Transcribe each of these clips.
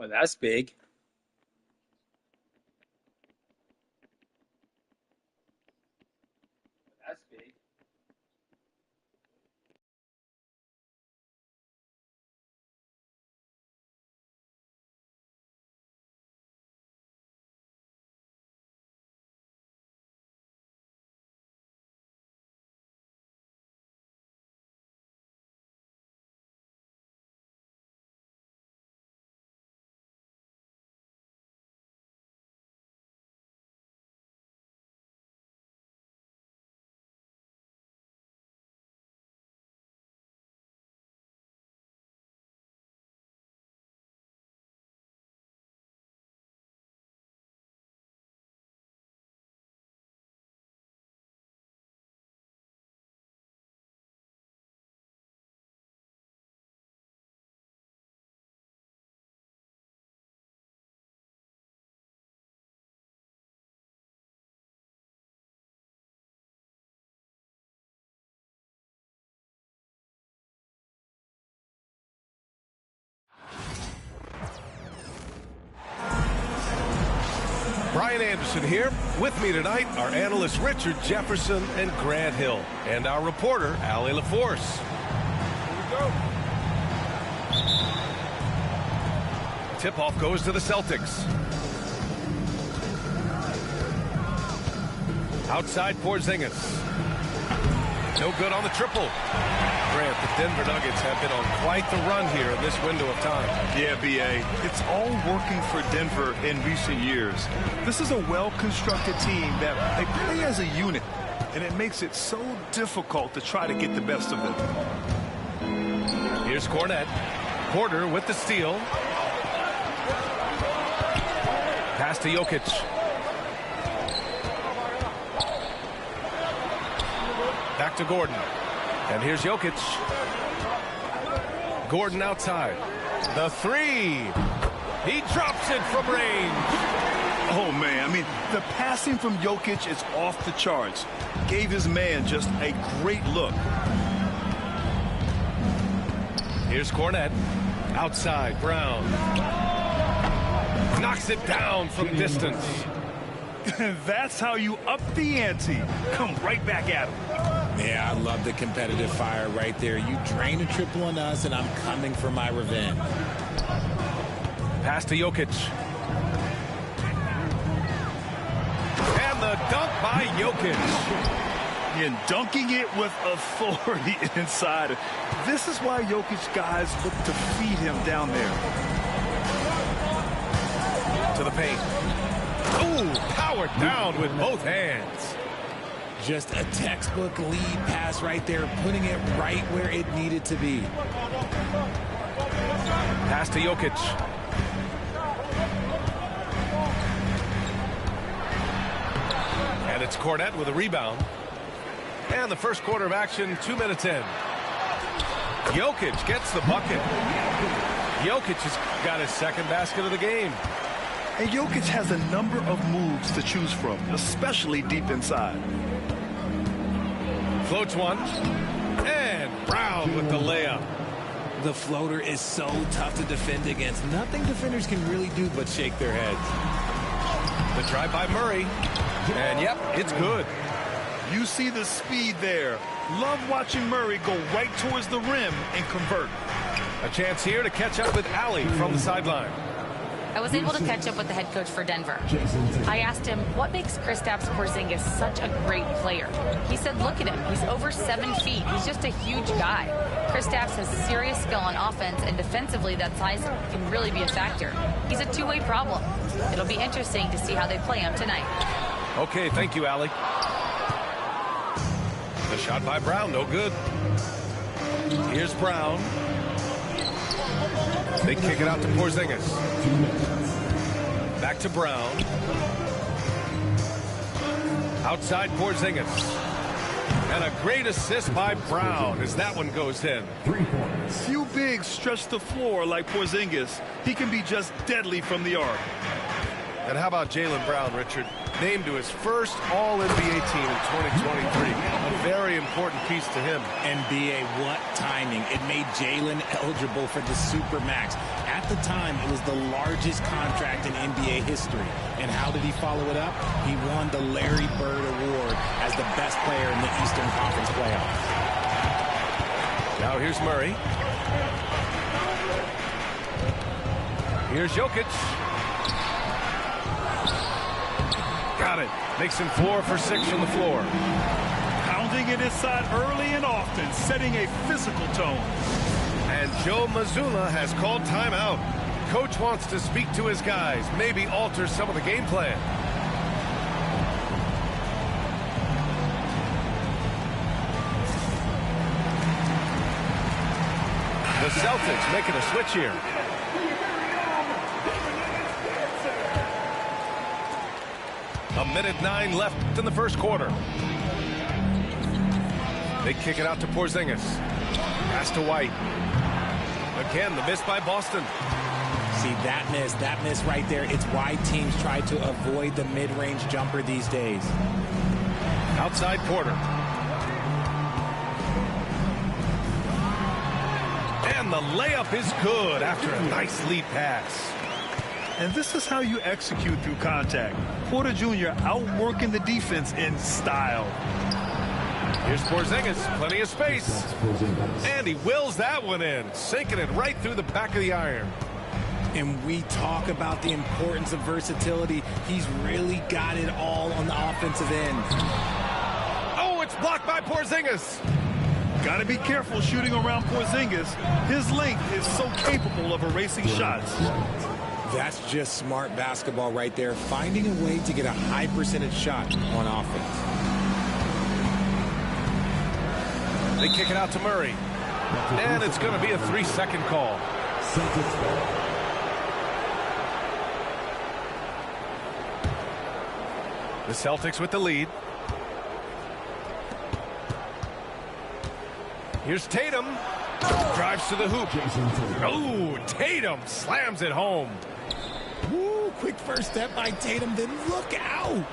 Oh, that's big. That's big. Brian Anderson here. With me tonight are analysts Richard Jefferson and Grant Hill, and our reporter, Allie LaForce. Here we go. Tip-off goes to the Celtics. Outside Porzingis. No good on the triple. Grant, the Denver Nuggets have been on quite the run here in this window of time. Yeah, B.A. It's all working for Denver in recent years. This is a well-constructed team that they play as a unit, and it makes it so difficult to try to get the best of them. Here's Cornette. Porter with the steal. Pass to Jokic. Back to Gordon. And here's Jokic. Gordon outside. The three. He drops it from range. Oh, man. I mean, the passing from Jokic is off the charts. Gave his man just a great look. Here's Cornette. Outside. Brown. Knocks it down from distance. That's how you up the ante. Come right back at him. Yeah, I love the competitive fire right there. You drain a triple on us, and I'm coming for my revenge. Pass to Jokic. And the dunk by Jokic. And dunking it with authority inside. This is why Jokic guys look to feed him down there. To the paint. Ooh, powered down with both hands. Just a textbook lead pass right there, putting it right where it needed to be. Pass to Jokic. And it's Cornette with a rebound. And the first quarter of action, 2 minutes in. Jokic gets the bucket. Jokic has got his second basket of the game. And Jokic has a number of moves to choose from, especially deep inside. Floats one. And Brown with the layup. The floater is so tough to defend against. Nothing defenders can really do but shake their heads. The drive by Murray. And, yep, it's good. You see the speed there. Love watching Murray go right towards the rim and convert. A chance here to catch up with Allie from the sideline. I was able to catch up with the head coach for Denver. I asked him, what makes Kristaps Porzingis such a great player? He said, look at him. He's over 7 feet. He's just a huge guy. Kristaps has serious skill on offense, and defensively, that size can really be a factor. He's a two-way problem. It'll be interesting to see how they play him tonight. Okay, thank you, Allie. The shot by Brown, no good. Here's Brown. They kick it out to Porzingis. Back to Brown. Outside Porzingis. And a great assist by Brown as that one goes in. Few bigs stretch the floor like Porzingis. He can be just deadly from the arc. And how about Jaylen Brown, Richard? Named to his first All-NBA team in 2023. A very important piece to him. NBA, what timing. It made Jaylen eligible for the Supermax. At At the time, it was the largest contract in NBA history. And how did he follow it up? He won the Larry Bird Award as the best player in the Eastern Conference playoffs. Now here's Murray. Here's Jokic. Got it. Makes him 4 for 6 from the floor. Pounding it inside early and often, setting a physical tone. And Joe Mazzulla has called timeout. Coach wants to speak to his guys, maybe alter some of the game plan. The Celtics making a switch here. A minute 9 left in the first quarter. They kick it out to Porzingis. Pass to White. Again, the miss by Boston. See, that miss right there, it's why teams try to avoid the mid-range jumper these days. Outside Porter. And the layup is good after a nice lead pass. And this is how you execute through contact. Porter Jr. outworking the defense in style. Here's Porzingis, plenty of space. And he wills that one in, sinking it right through the back of the iron. And we talk about the importance of versatility. He's really got it all on the offensive end. Oh, it's blocked by Porzingis. Got to be careful shooting around Porzingis. His length is so capable of erasing shots. That's just smart basketball right there, finding a way to get a high percentage shot on offense. They kick it out to Murray. And it's going to be a 3-second call. The Celtics with the lead. Here's Tatum. Drives to the hoop. Oh, Tatum slams it home. Woo, quick first step by Tatum, then look out.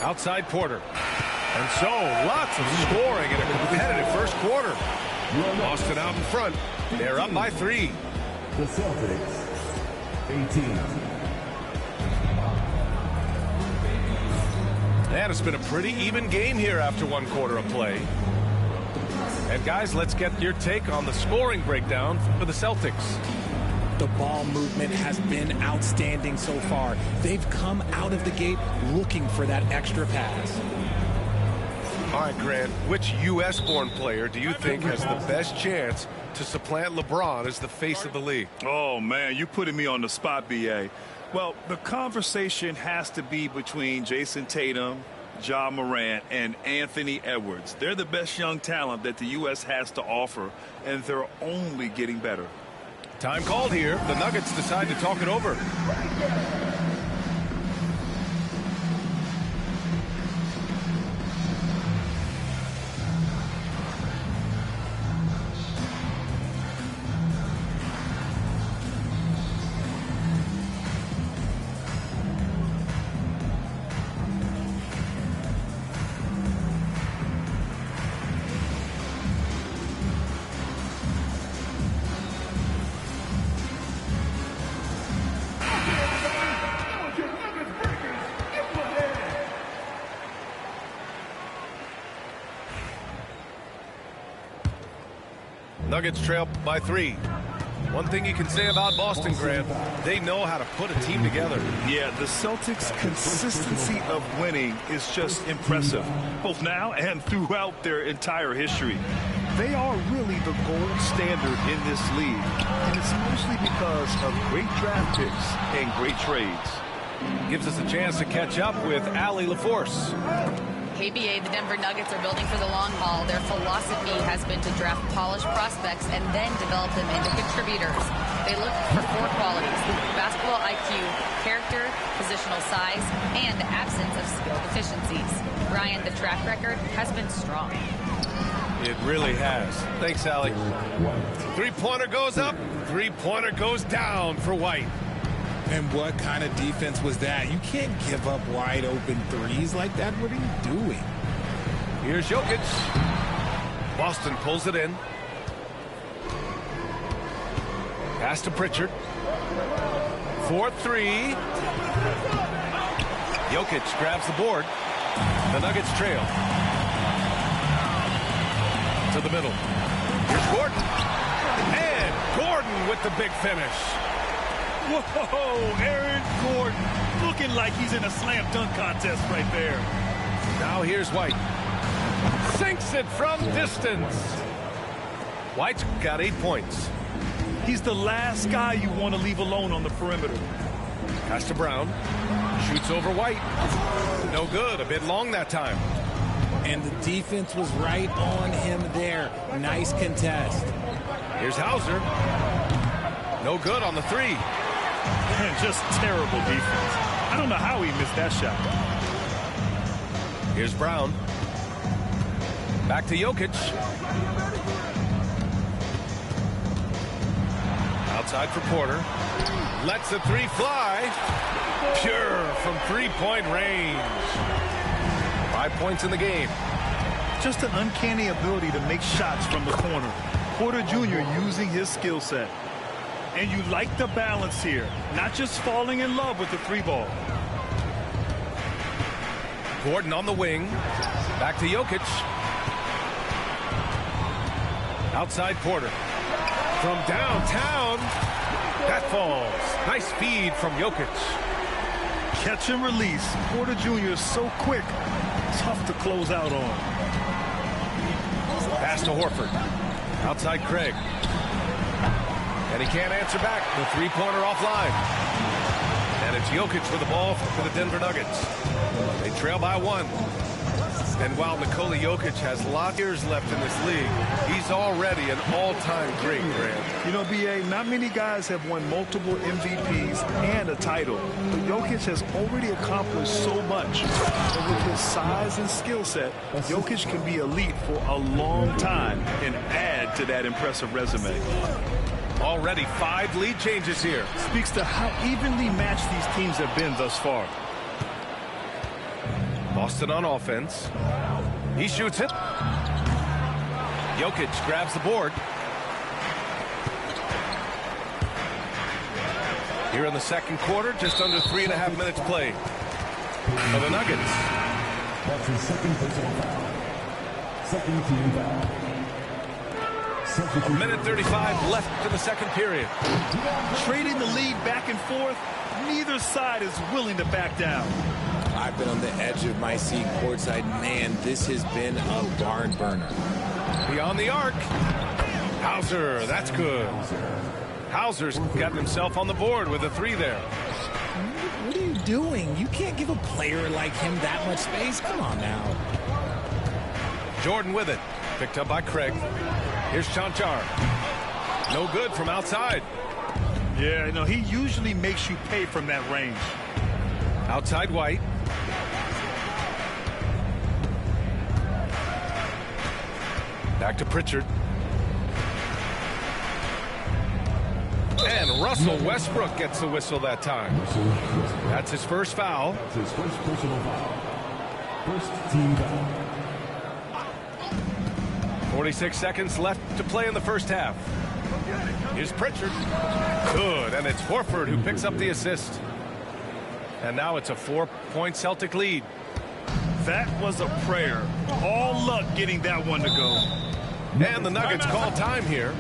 Outside Porter. And so, lots of scoring in a competitive first quarter. Boston out in front. They're up by 3. The Celtics, 18. And it's been a pretty even game here after 1 quarter of play. And guys, let's get your take on the scoring breakdown for the Celtics. The ball movement has been outstanding so far. They've come out of the gate looking for that extra pass. All right, Grant, which U.S.-born player do you think has the best chance to supplant LeBron as the face of the league? Oh, man, you're putting me on the spot, B.A. Well, the conversation has to be between Jason Tatum, Ja Morant, and Anthony Edwards. They're the best young talent that the U.S. has to offer, and they're only getting better. Time called here. The Nuggets decide to talk it over. Nuggets trail by 3. One thing you can say about Boston, Grant, they know how to put a team together. Yeah, the Celtics' consistency of winning is just impressive, both now and throughout their entire history. They are really the gold standard in this league, and it's mostly because of great draft picks and great trades. Gives us a chance to catch up with Allie LaForce. KBA, the Denver Nuggets are building for the long haul. Their philosophy has been to draft polished prospects and then develop them into contributors. They look for 4 qualities: basketball IQ, character, positional size, and absence of skill deficiencies. Brian, the track record has been strong. It really has. Thanks, Allie. 3-pointer goes up, 3-pointer goes down for White. And what kind of defense was that? You can't give up wide open threes like that. What are you doing? Here's Jokic. Boston pulls it in. Pass to Pritchard. 4-3. Jokic grabs the board. The Nuggets trail. To the middle. Here's Gordon. And Gordon with the big finish. Whoa, Aaron Gordon looking like he's in a slam dunk contest right there. Now here's White. Sinks it from distance. White's got 8 points. He's the last guy you want to leave alone on the perimeter. Pass to Brown. Shoots over White. No good. A bit long that time. And the defense was right on him there. Nice contest. Here's Hauser. No good on the 3. Just terrible defense. I don't know how he missed that shot. Here's Brown. Back to Jokic. Outside for Porter. Lets the 3 fly. Pure from three-point range. 5 points in the game. Just an uncanny ability to make shots from the corner. Porter Jr. using his skill set. And you like the balance here. Not just falling in love with the 3 ball. Gordon on the wing. Back to Jokic. Outside Porter. From downtown. That falls. Nice feed from Jokic. Catch and release. Porter Jr. is so quick. Tough to close out on. Pass to Horford. Outside Craig. And he can't answer back. The three-pointer offline. And it's Jokic with the ball for the Denver Nuggets. They trail by 1. And while Nikola Jokic has lots of years left in this league, he's already an all-time great, Grant. You know, B.A., not many guys have won multiple MVPs and a title. But Jokic has already accomplished so much. And with his size and skill set, Jokic can be elite for a long time and add to that impressive resume. Already 5 lead changes here. Speaks to how evenly matched these teams have been thus far. Boston on offense. He shoots it. Jokic grabs the board. Here in the second quarter, just under 3.5 minutes played for the Nuggets. That's his second personal foul. Second team foul. A minute 35 left in the second period. Trading the lead back and forth, neither side is willing to back down. I've been on the edge of my seat courtside. Man, this has been a barn burner. Beyond the arc. Hauser, that's good. Hauser's gotten himself on the board with a 3 there. What are you doing? You can't give a player like him that much space. Come on now. Jordan with it. Picked up by Craig. Here's Chanchar. No good from outside. Yeah, no, he usually makes you pay from that range. Outside White. Back to Pritchard. And Russell Westbrook gets the whistle that time. That's his first foul. That's his first personal foul. First team foul. 46 seconds left to play in the first half. Here's Pritchard. Good, and it's Horford who picks up the assist. And now it's a 4-point Celtic lead. That was a prayer. All luck getting that one to go. And the Nuggets call time here.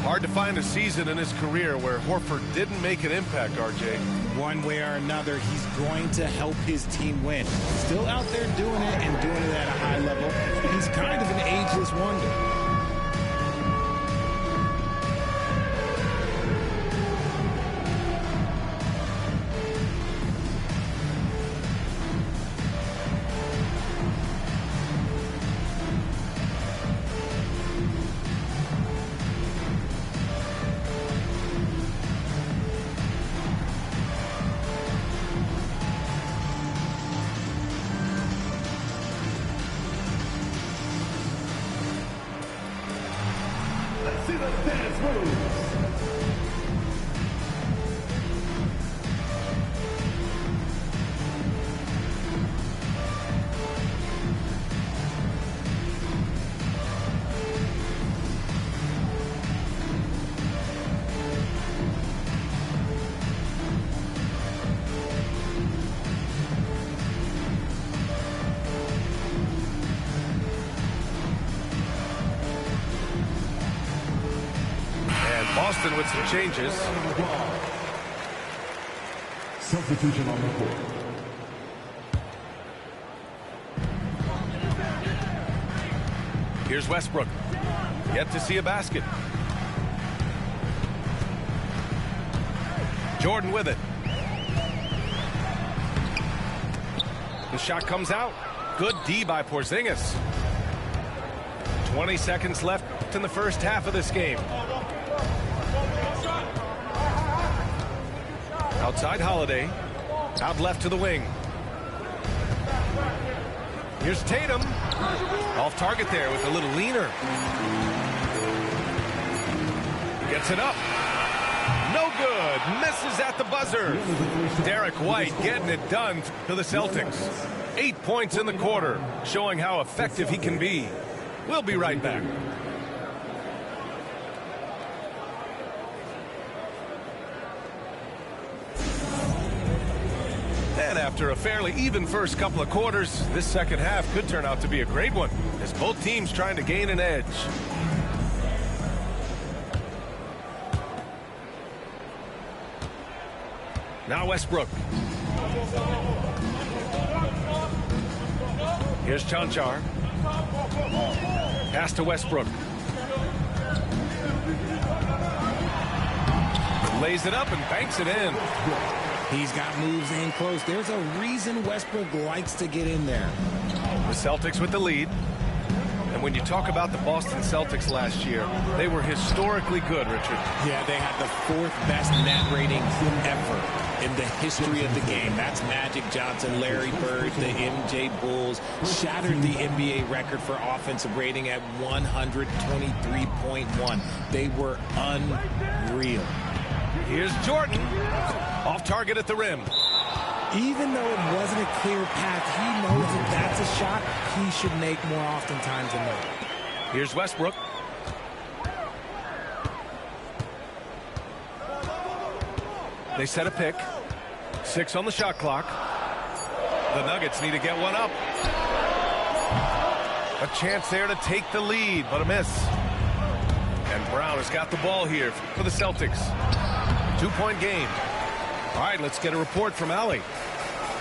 Hard to find a season in his career where Horford didn't make an impact, RJ. One way or another, he's going to help his team win. Still out there doing it and doing it at a high level. He's kind of an ageless wonder. See the dance moves. Boston with some changes. Substitution on the court. Here's Westbrook. Yet to see a basket. Jordan with it. The shot comes out. Good D by Porzingis. 20 seconds left in the first half of this game. Outside Holiday. Out left to the wing. Here's Tatum. Off target there with a little leaner. Gets it up. No good. Misses at the buzzer. Derek White getting it done to the Celtics. 8 points in the quarter, showing how effective he can be. We'll be right back. And after a fairly even first couple of quarters, this second half could turn out to be a great one, as both teams trying to gain an edge. Now Westbrook. Here's Chanchar. Pass to Westbrook. Lays it up and banks it in. He's got moves in close. There's a reason Westbrook likes to get in there. The Celtics with the lead. And when you talk about the Boston Celtics last year, they were historically good, Richard. Yeah, they had the 4th best net rating ever in the history of the game. That's Magic Johnson, Larry Bird, the MJ Bulls. Shattered the NBA record for offensive rating at 123.1. They were unreal. Here's Jordan. Off target at the rim. Even though it wasn't a clear path, he knows that that's a shot he should make more oftentimes than not. Here's Westbrook. They set a pick. 6 on the shot clock. The Nuggets need to get one up. A chance there to take the lead, but a miss. And Brown has got the ball here for the Celtics. 2-point game. All right, let's get a report from Allie.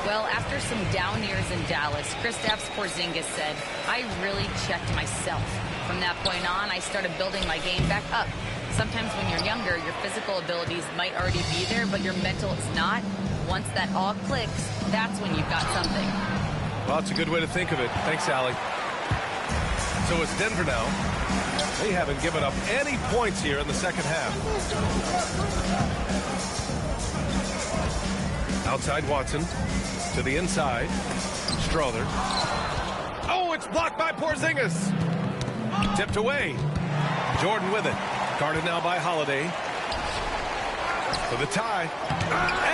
Well, after some down years in Dallas, Kristaps Porzingis said, I really checked myself. From that point on, I started building my game back up. Sometimes when you're younger, your physical abilities might already be there, but your mental is not. Once that all clicks, that's when you've got something. Well, that's a good way to think of it. Thanks, Allie. So it's Denver now. They haven't given up any points here in the second half. Outside Watson. To the inside. Strother. Oh, it's blocked by Porzingis. Tipped away. Jordan with it. Guarded now by Holiday. For the tie.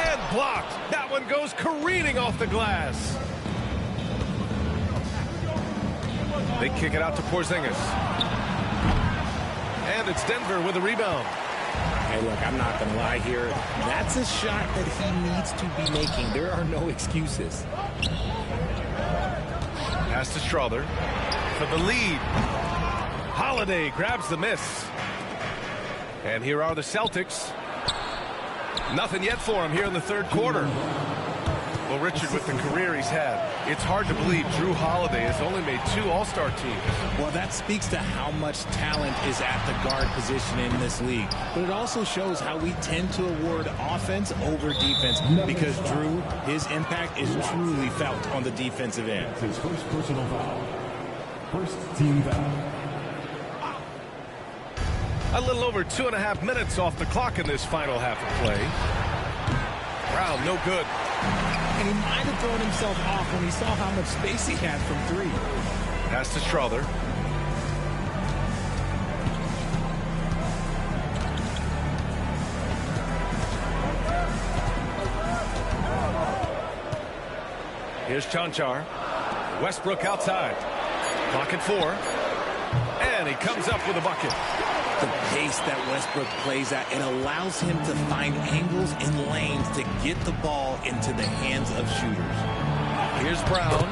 And blocked. That one goes careening off the glass. They kick it out to Porzingis. And it's Denver with a rebound. Hey, look, I'm not going to lie here. That's a shot that he needs to be making. There are no excuses. Pass to Strother for the lead. Holiday grabs the miss. And here are the Celtics. Nothing yet for him here in the third quarter. Well, Richard, with the career he's had, it's hard to believe Drew Holiday has only made 2 All-Star teams. Well, that speaks to how much talent is at the guard position in this league. But it also shows how we tend to award offense over defense, because Drew, his impact is truly felt on the defensive end. His first personal foul. First team foul. A little over 2.5 minutes off the clock in this final half of play. Brown, no good. And he might have thrown himself off when he saw how much space he had from 3. Pass to Strother. Here's Chanchar. Westbrook outside. Clock at 4. And he comes up with a bucket. The pace that Westbrook plays at, it allows him to find angles and lanes to get the ball into the hands of shooters. Here's Brown.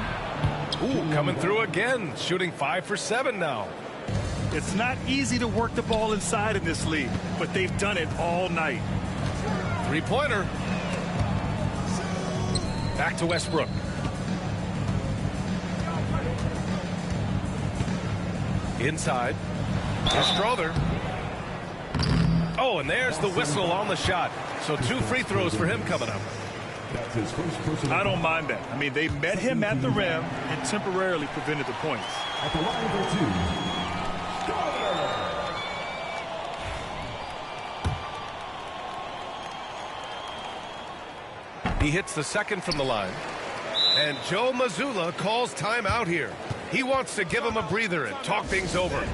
Ooh, coming through again. Shooting 5 for 7 now. It's not easy to work the ball inside in this league, but they've done it all night. Three-pointer. Back to Westbrook. Inside. Here's Strother. Oh, and there's the whistle on the shot. So 2 free throws for him coming up. That's his first personal I don't mind that. I mean, they met him at the rim and temporarily prevented the points. at the line for 2. He hits the second from the line. And Joe Mazzulla calls timeout here. He wants to give him a breather and talk things over.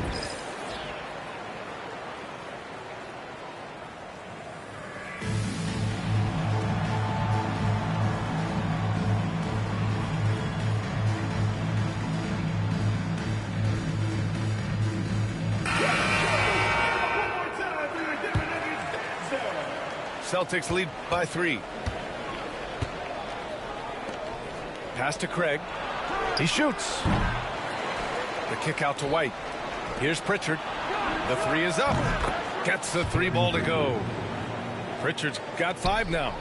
Celtics lead by 3. Pass to Craig. He shoots. The kick out to White. Here's Pritchard. The 3 is up. Gets the 3 ball to go. Pritchard's got 5 now.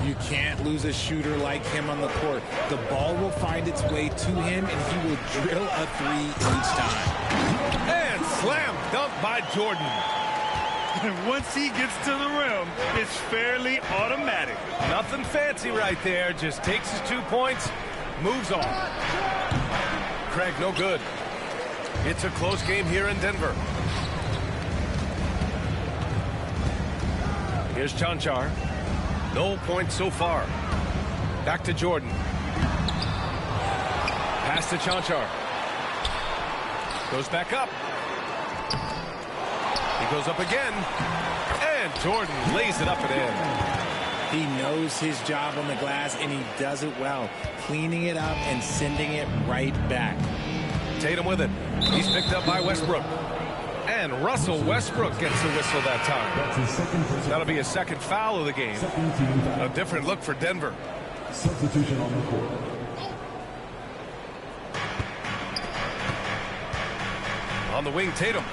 You can't lose a shooter like him on the court. The ball will find its way to him, and he will drill a 3 each time. And slam dunk by Jordan. And once he gets to the rim, it's fairly automatic. Nothing fancy right there. Just takes his 2 points, moves on. Craig, no good. It's a close game here in Denver. Here's Chanchar. No points so far. Back to Jordan. Pass to Chanchar. Goes back up. He goes up again. And Jordan lays it up and in. He knows his job on the glass, and he does it well, cleaning it up and sending it right back. Tatum with it. He's picked up by Westbrook. And Russell Westbrook gets the whistle that time. That's his second personal. That'll be a second foul of the game. Second team foul. A different look for Denver. Substitution on the court. On the wing, Tatum.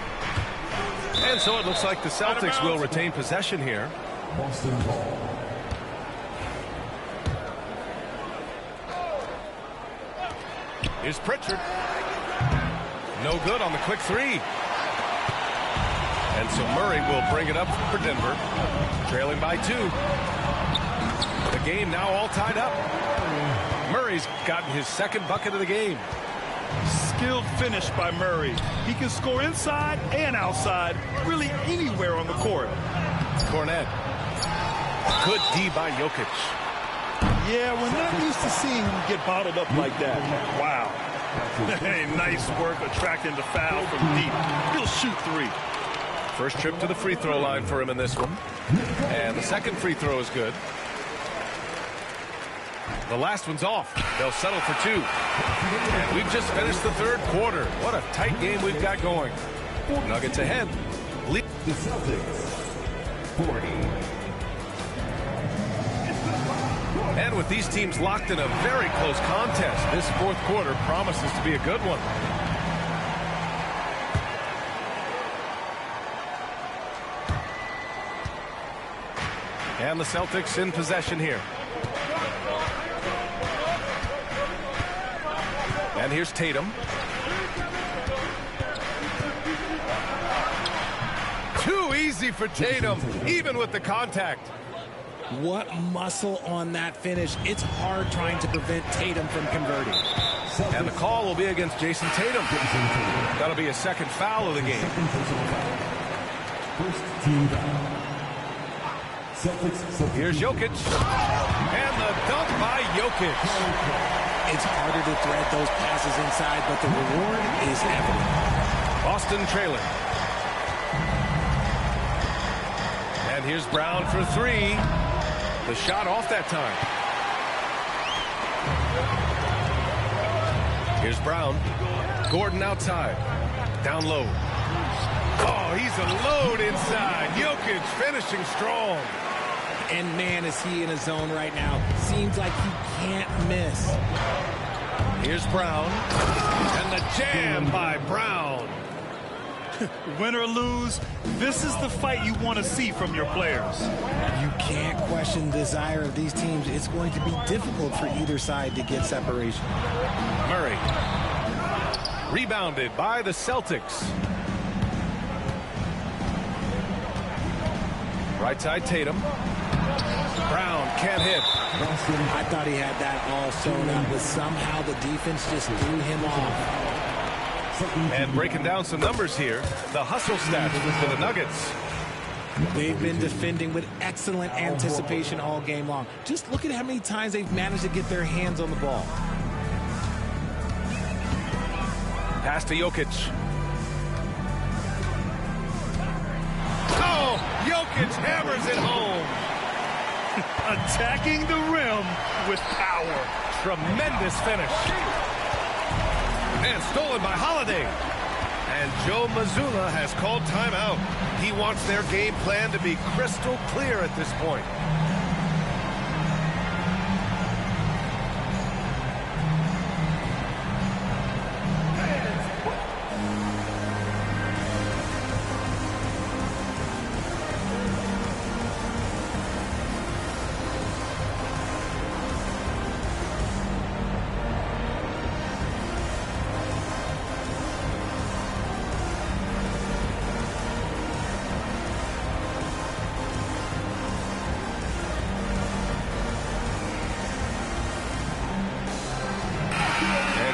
And so it looks like the Celtics will retain possession here. Boston ball. Here's Pritchard. No good on the quick 3. And so Murray will bring it up for Denver. Trailing by 2. The game now all tied up. Murray's gotten his second bucket of the game. Skilled finish by Murray. He can score inside and outside, really anywhere on the court. Cornet. Good D by Jokic. Yeah, we're not used to seeing him get bottled up like that. Wow. Hey, nice work attracting the foul from deep. He'll shoot 3. First trip to the free throw line for him in this one. And the second free throw is good. The last one's off. They'll settle for 2. And we've just finished the third quarter. What a tight game we've got going. Nuggets ahead. The Celtics. 40. And with these teams locked in a very close contest, this fourth quarter promises to be a good one. And the Celtics in possession here. And here's Tatum. Too easy for Tatum, even with the contact. What muscle on that finish. It's hard trying to prevent Tatum from converting. And the call will be against Jason Tatum. That'll be a second foul of the game. Second personal foul. First team foul. Celtics. Here's Jokic. And the dunk by Jokic. It's harder to thread those passes inside, but the reward is evident. Boston trailing. And here's Brown for 3. The shot off that time. Here's Brown. Gordon outside. Down low. Oh, he's a load inside. Jokic finishing strong. And man, is he in a zone right now. Seems like he can't miss. Here's Brown. And the jam by Brown. Win or lose, this is the fight you want to see from your players. You can't question the desire of these teams. It's going to be difficult for either side to get separation. Murray. Rebounded by the Celtics. Right side Tatum. Brown can't hit. I thought he had that all sewn up, but somehow the defense just threw him off. And breaking down some numbers here, the hustle stats for the Nuggets. They've been defending with excellent anticipation all game long. Just look at how many times they've managed to get their hands on the ball. Pass to Jokic. Oh, Jokic hammers it home. Attacking the rim with power. Tremendous finish. And stolen by Holiday. And Joe Mazzulla has called timeout. He wants their game plan to be crystal clear at this point.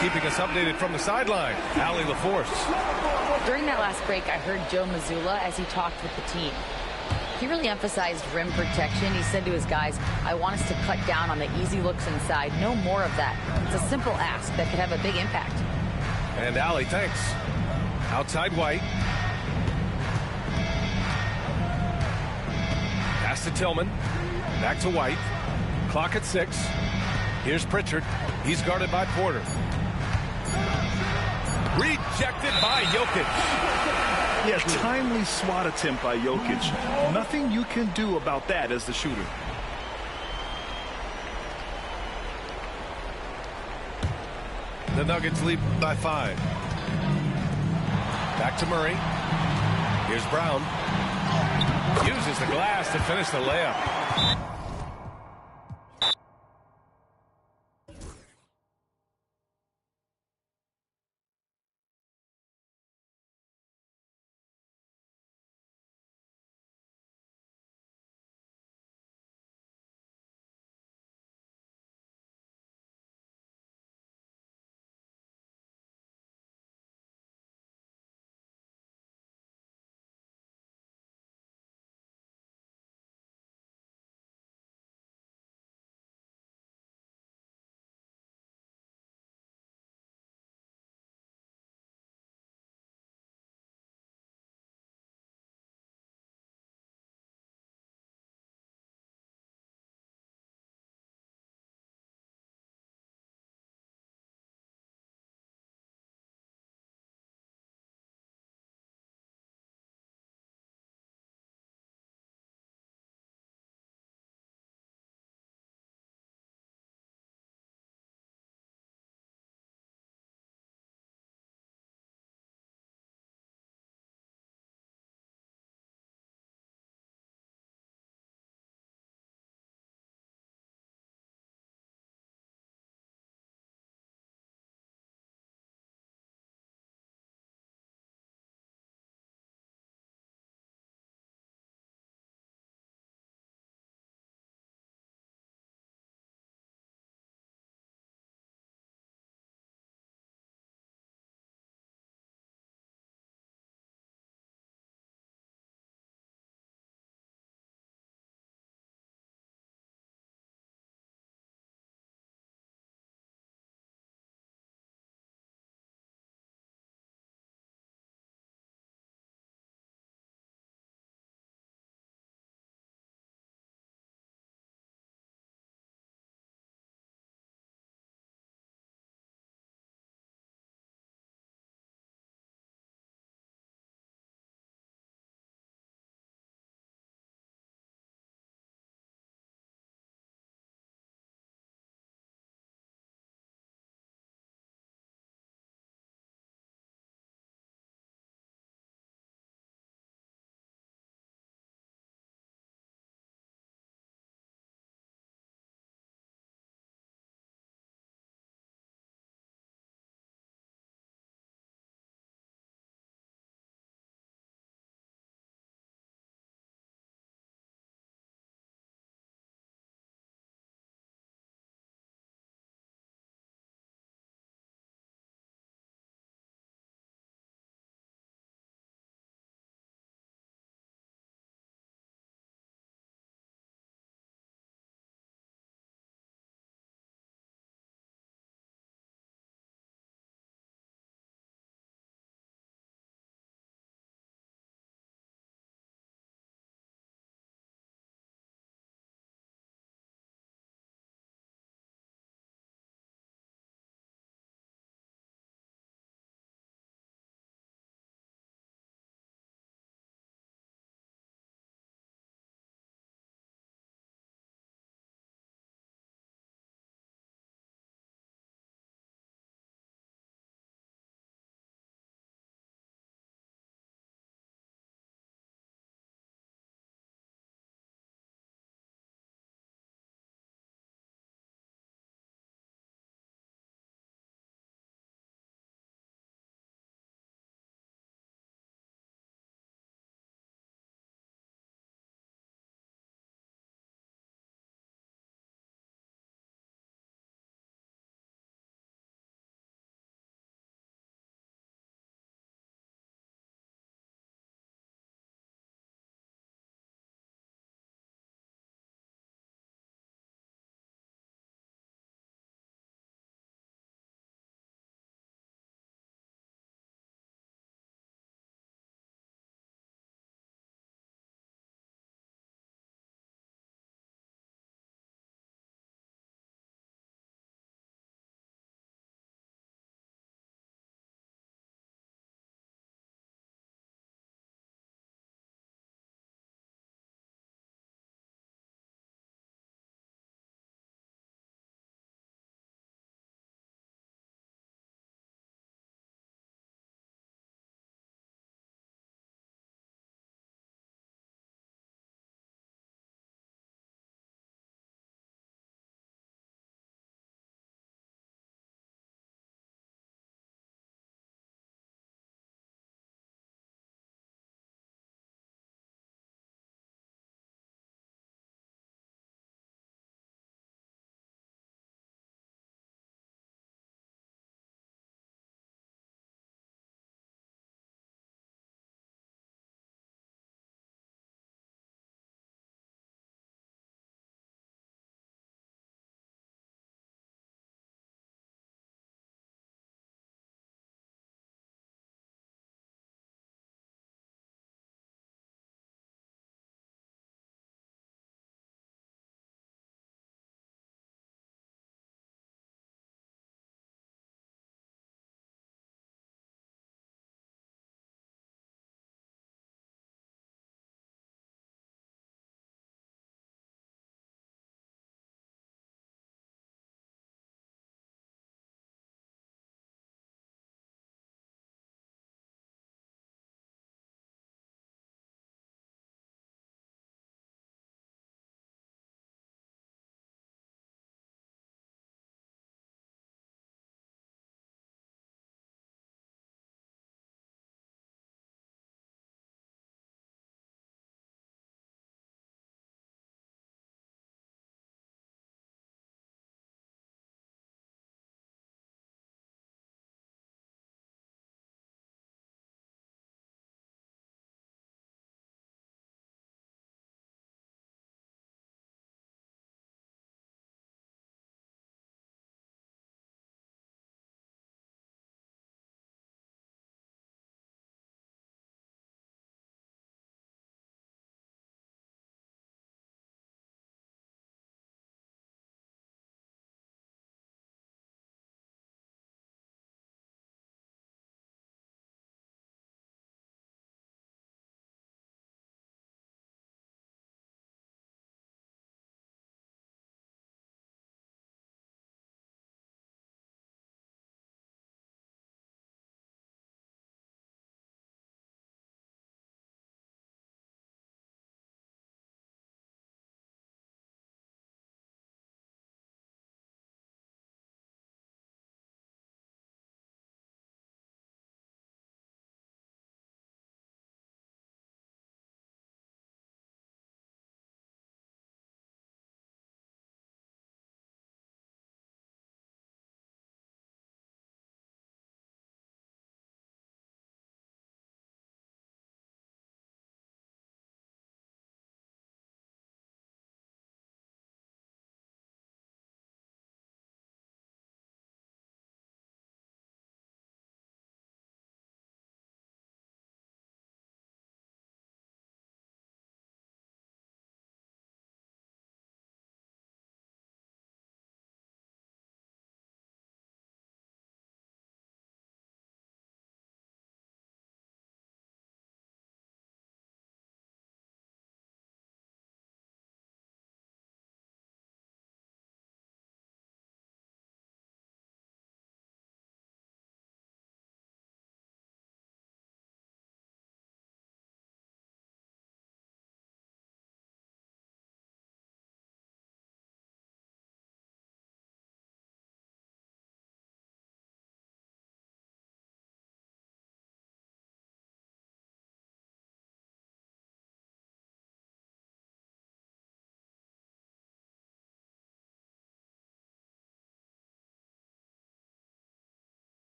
Keeping us updated from the sideline, Allie LaForce. During that last break, I heard Joe Mazzulla as he talked with the team. He really emphasized rim protection. He said to his guys, I want us to cut down on the easy looks inside. No more of that. It's a simple ask that could have a big impact. And Allie, thanks. Outside White. Pass to Tillman. Back to White. Clock at 6. Here's Pritchard. He's guarded by Porter. Rejected by Jokic. Yeah, timely swat attempt by Jokic. Nothing you can do about that as the shooter. The Nuggets lead by 5. Back to Murray. Here's Brown. Uses the glass to finish the layup.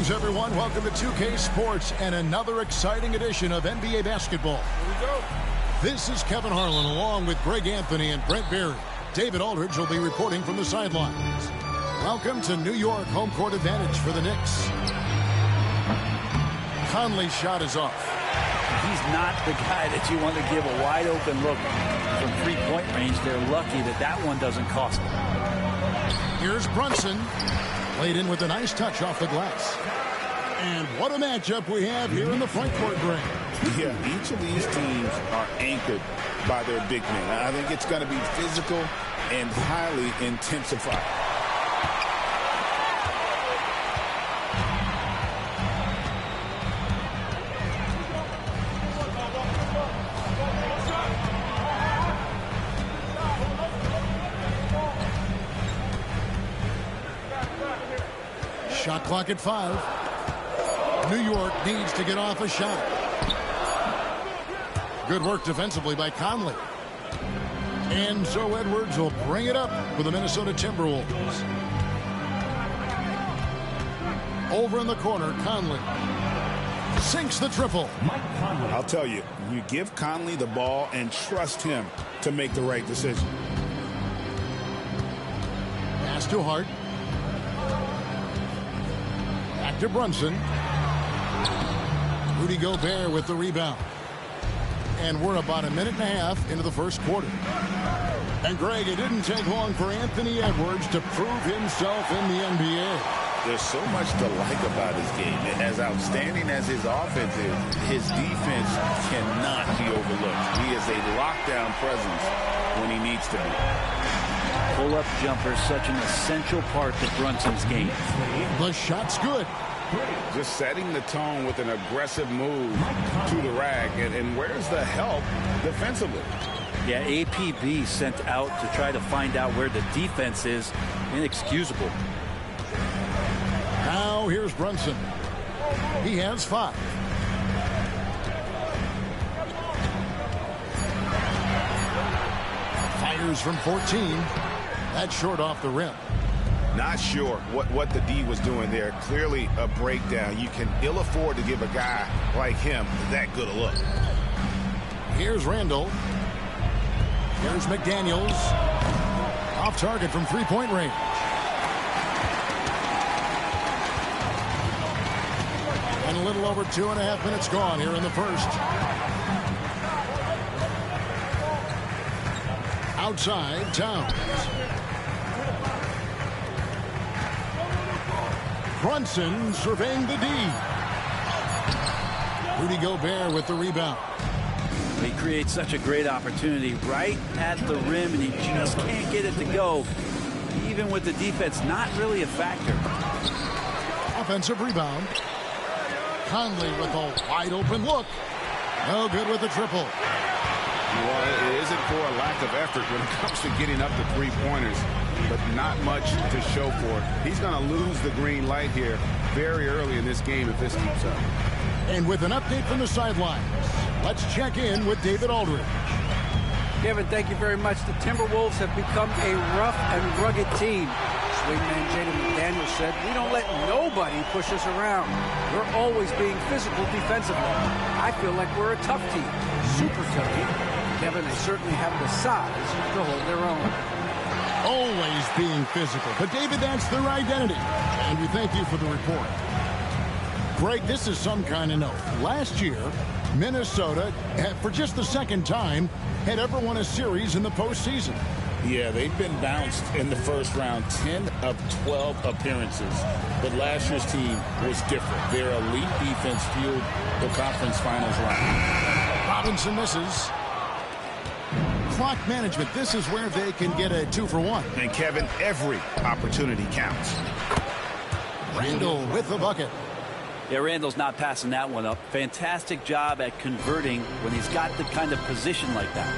Greetings, everyone. Welcome to 2K Sports and another exciting edition of NBA basketball. Here we go. This is Kevin Harlan along with Greg Anthony and Brent Barry. David Aldridge will be reporting from the sidelines. Welcome to New York, home court advantage for the Knicks. Conley's shot is off. He's not the guy that you want to give a wide open look from three-point range. They're lucky that that one doesn't cost them. Here's Brunson. Played in with a nice touch off the glass. And what a matchup we have here in the front court, Greg. Yeah, each of these teams are anchored by their big men. I think it's going to be physical and highly intensified. Shot clock at 5. New York needs to get off a shot. Good work defensively by Conley. And so Edwards will bring it up for the Minnesota Timberwolves. Over in the corner, Conley sinks the triple. I'll tell you, you give Conley the ball and trust him to make the right decision. Pass to Hart. Back to Brunson. Rudy Gobert with the rebound. And we're about a minute and a half into the first quarter. And Greg, it didn't take long for Anthony Edwards to prove himself in the NBA. There's so much to like about his game. As outstanding as his offense is, his defense cannot be overlooked. He is a lockdown presence when he needs to be. Pull-up jumper, such an essential part of Brunson's game. The shot's good. Just setting the tone with an aggressive move to the rack. And where's the help defensively? Yeah, APB sent out to try to find out where the defense is. Inexcusable. Now here's Brunson. He has 5. Fires from 14. That's short off the rim. Not sure what the D was doing there. Clearly a breakdown. You can ill afford to give a guy like him that good a look. Here's Randall. Here's McDaniels. Off target from three-point range. And a little over 2.5 minutes gone here in the first. Outside, Towns. Brunson surveying the D. Rudy Gobert with the rebound. He creates such a great opportunity right at the rim, and he just can't get it to go. Even with the defense not really a factor. Offensive rebound. Conley with a wide open look. No good with the triple. Well, it isn't for a lack of effort when it comes to getting up to three-pointers, but not much to show for it. He's going to lose the green light here very early in this game if this keeps up. And with an update from the sidelines, let's check in with David Aldridge. Kevin, thank you very much. The Timberwolves have become a rough and rugged team. Swingman Jaden McDaniels said, "We don't let nobody push us around. We're always being physical defensively. I feel like we're a tough team, super tough team. Kevin, they certainly have the size to hold their own." Always being physical. But, David, that's their identity. And we thank you for the report. Greg, this is some kind of note. Last year, Minnesota, for just the second time, had ever won a series in the postseason. Yeah, they've been bounced in the first round, 10 of 12 appearances. But last year's team was different. Their elite defense fueled the conference finals round. Robinson misses. Clock management. This is where they can get a 2-for-1. And, Kevin, every opportunity counts. Randall with the bucket. Yeah, Randall's not passing that one up. Fantastic job at converting when he's got the kind of position like that.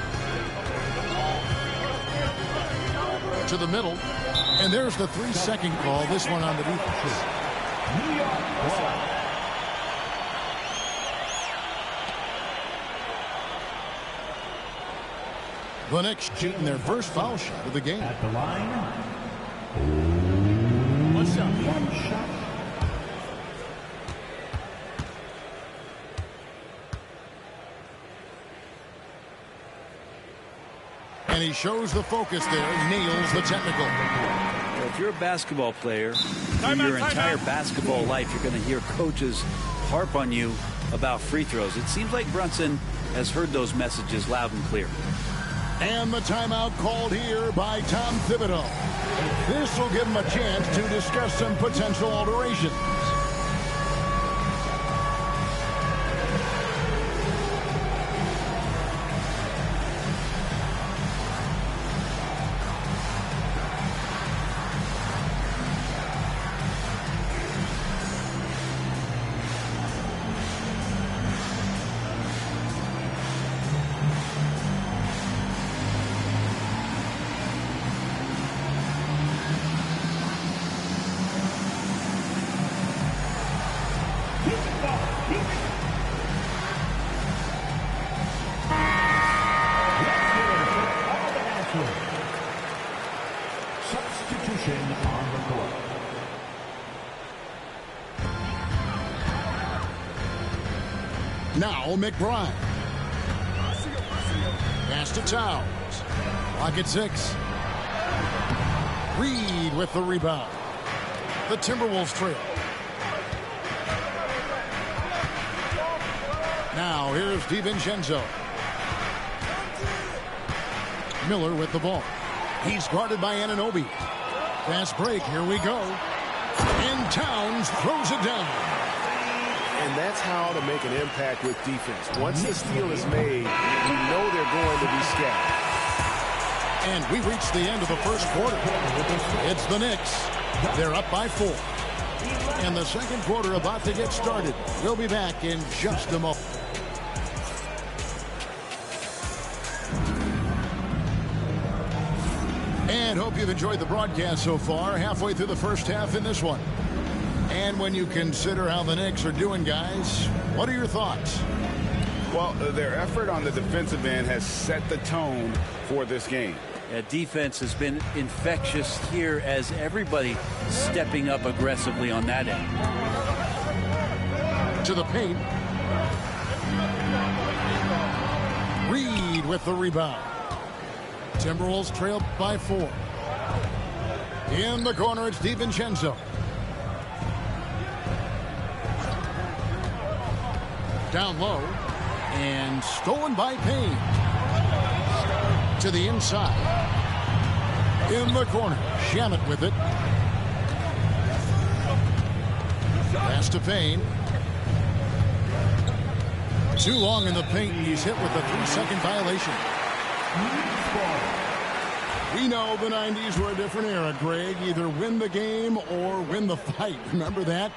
To the middle. And there's the 3-second call. This one on the defense. New York ball. The Knicks shooting their first foul shot of the game. At the line. What's up? One shot. And he shows the focus there, nails the technical. Well, if you're a basketball player, for your entire basketball life, you're going to hear coaches harp on you about free throws. It seems like Brunson has heard those messages loud and clear. And the timeout called here by Tom Thibodeau. This will give him a chance to discuss some potential alterations. Substitution on the court. Now McBride. Pass to Towns. Clock at 6. Reed with the rebound. The Timberwolves trail. Now here's DiVincenzo. Miller with the ball. He's guarded by Anunoby. Fast break. Here we go. And Towns throws it down. And that's how to make an impact with defense. Once the steal is made, you know they're going to be scattered. And we reach the end of the first quarter. It's the Knicks. They're up by 4. And the second quarter about to get started. We'll be back in just a moment. And hope you've enjoyed the broadcast so far. Halfway through the first half in this one. And when you consider how the Knicks are doing, guys, what are your thoughts? Well, their effort on the defensive end has set the tone for this game. Yeah, defense has been infectious here as everybody stepping up aggressively on that end. To the paint. Reed with the rebound. Timberwolves trail by 4. In the corner, it's DiVincenzo. Down low. And stolen by Payne. To the inside. In the corner. Shamet with it. Pass to Payne. Too long in the paint. He's hit with a 3-second violation. We know the 90s were a different era, Greg. Either win the game or win the fight. Remember that?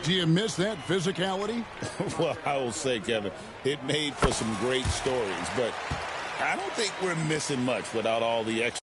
Do you miss that physicality? Well, I will say, Kevin, it made for some great stories, but I don't think we're missing much without all the extra.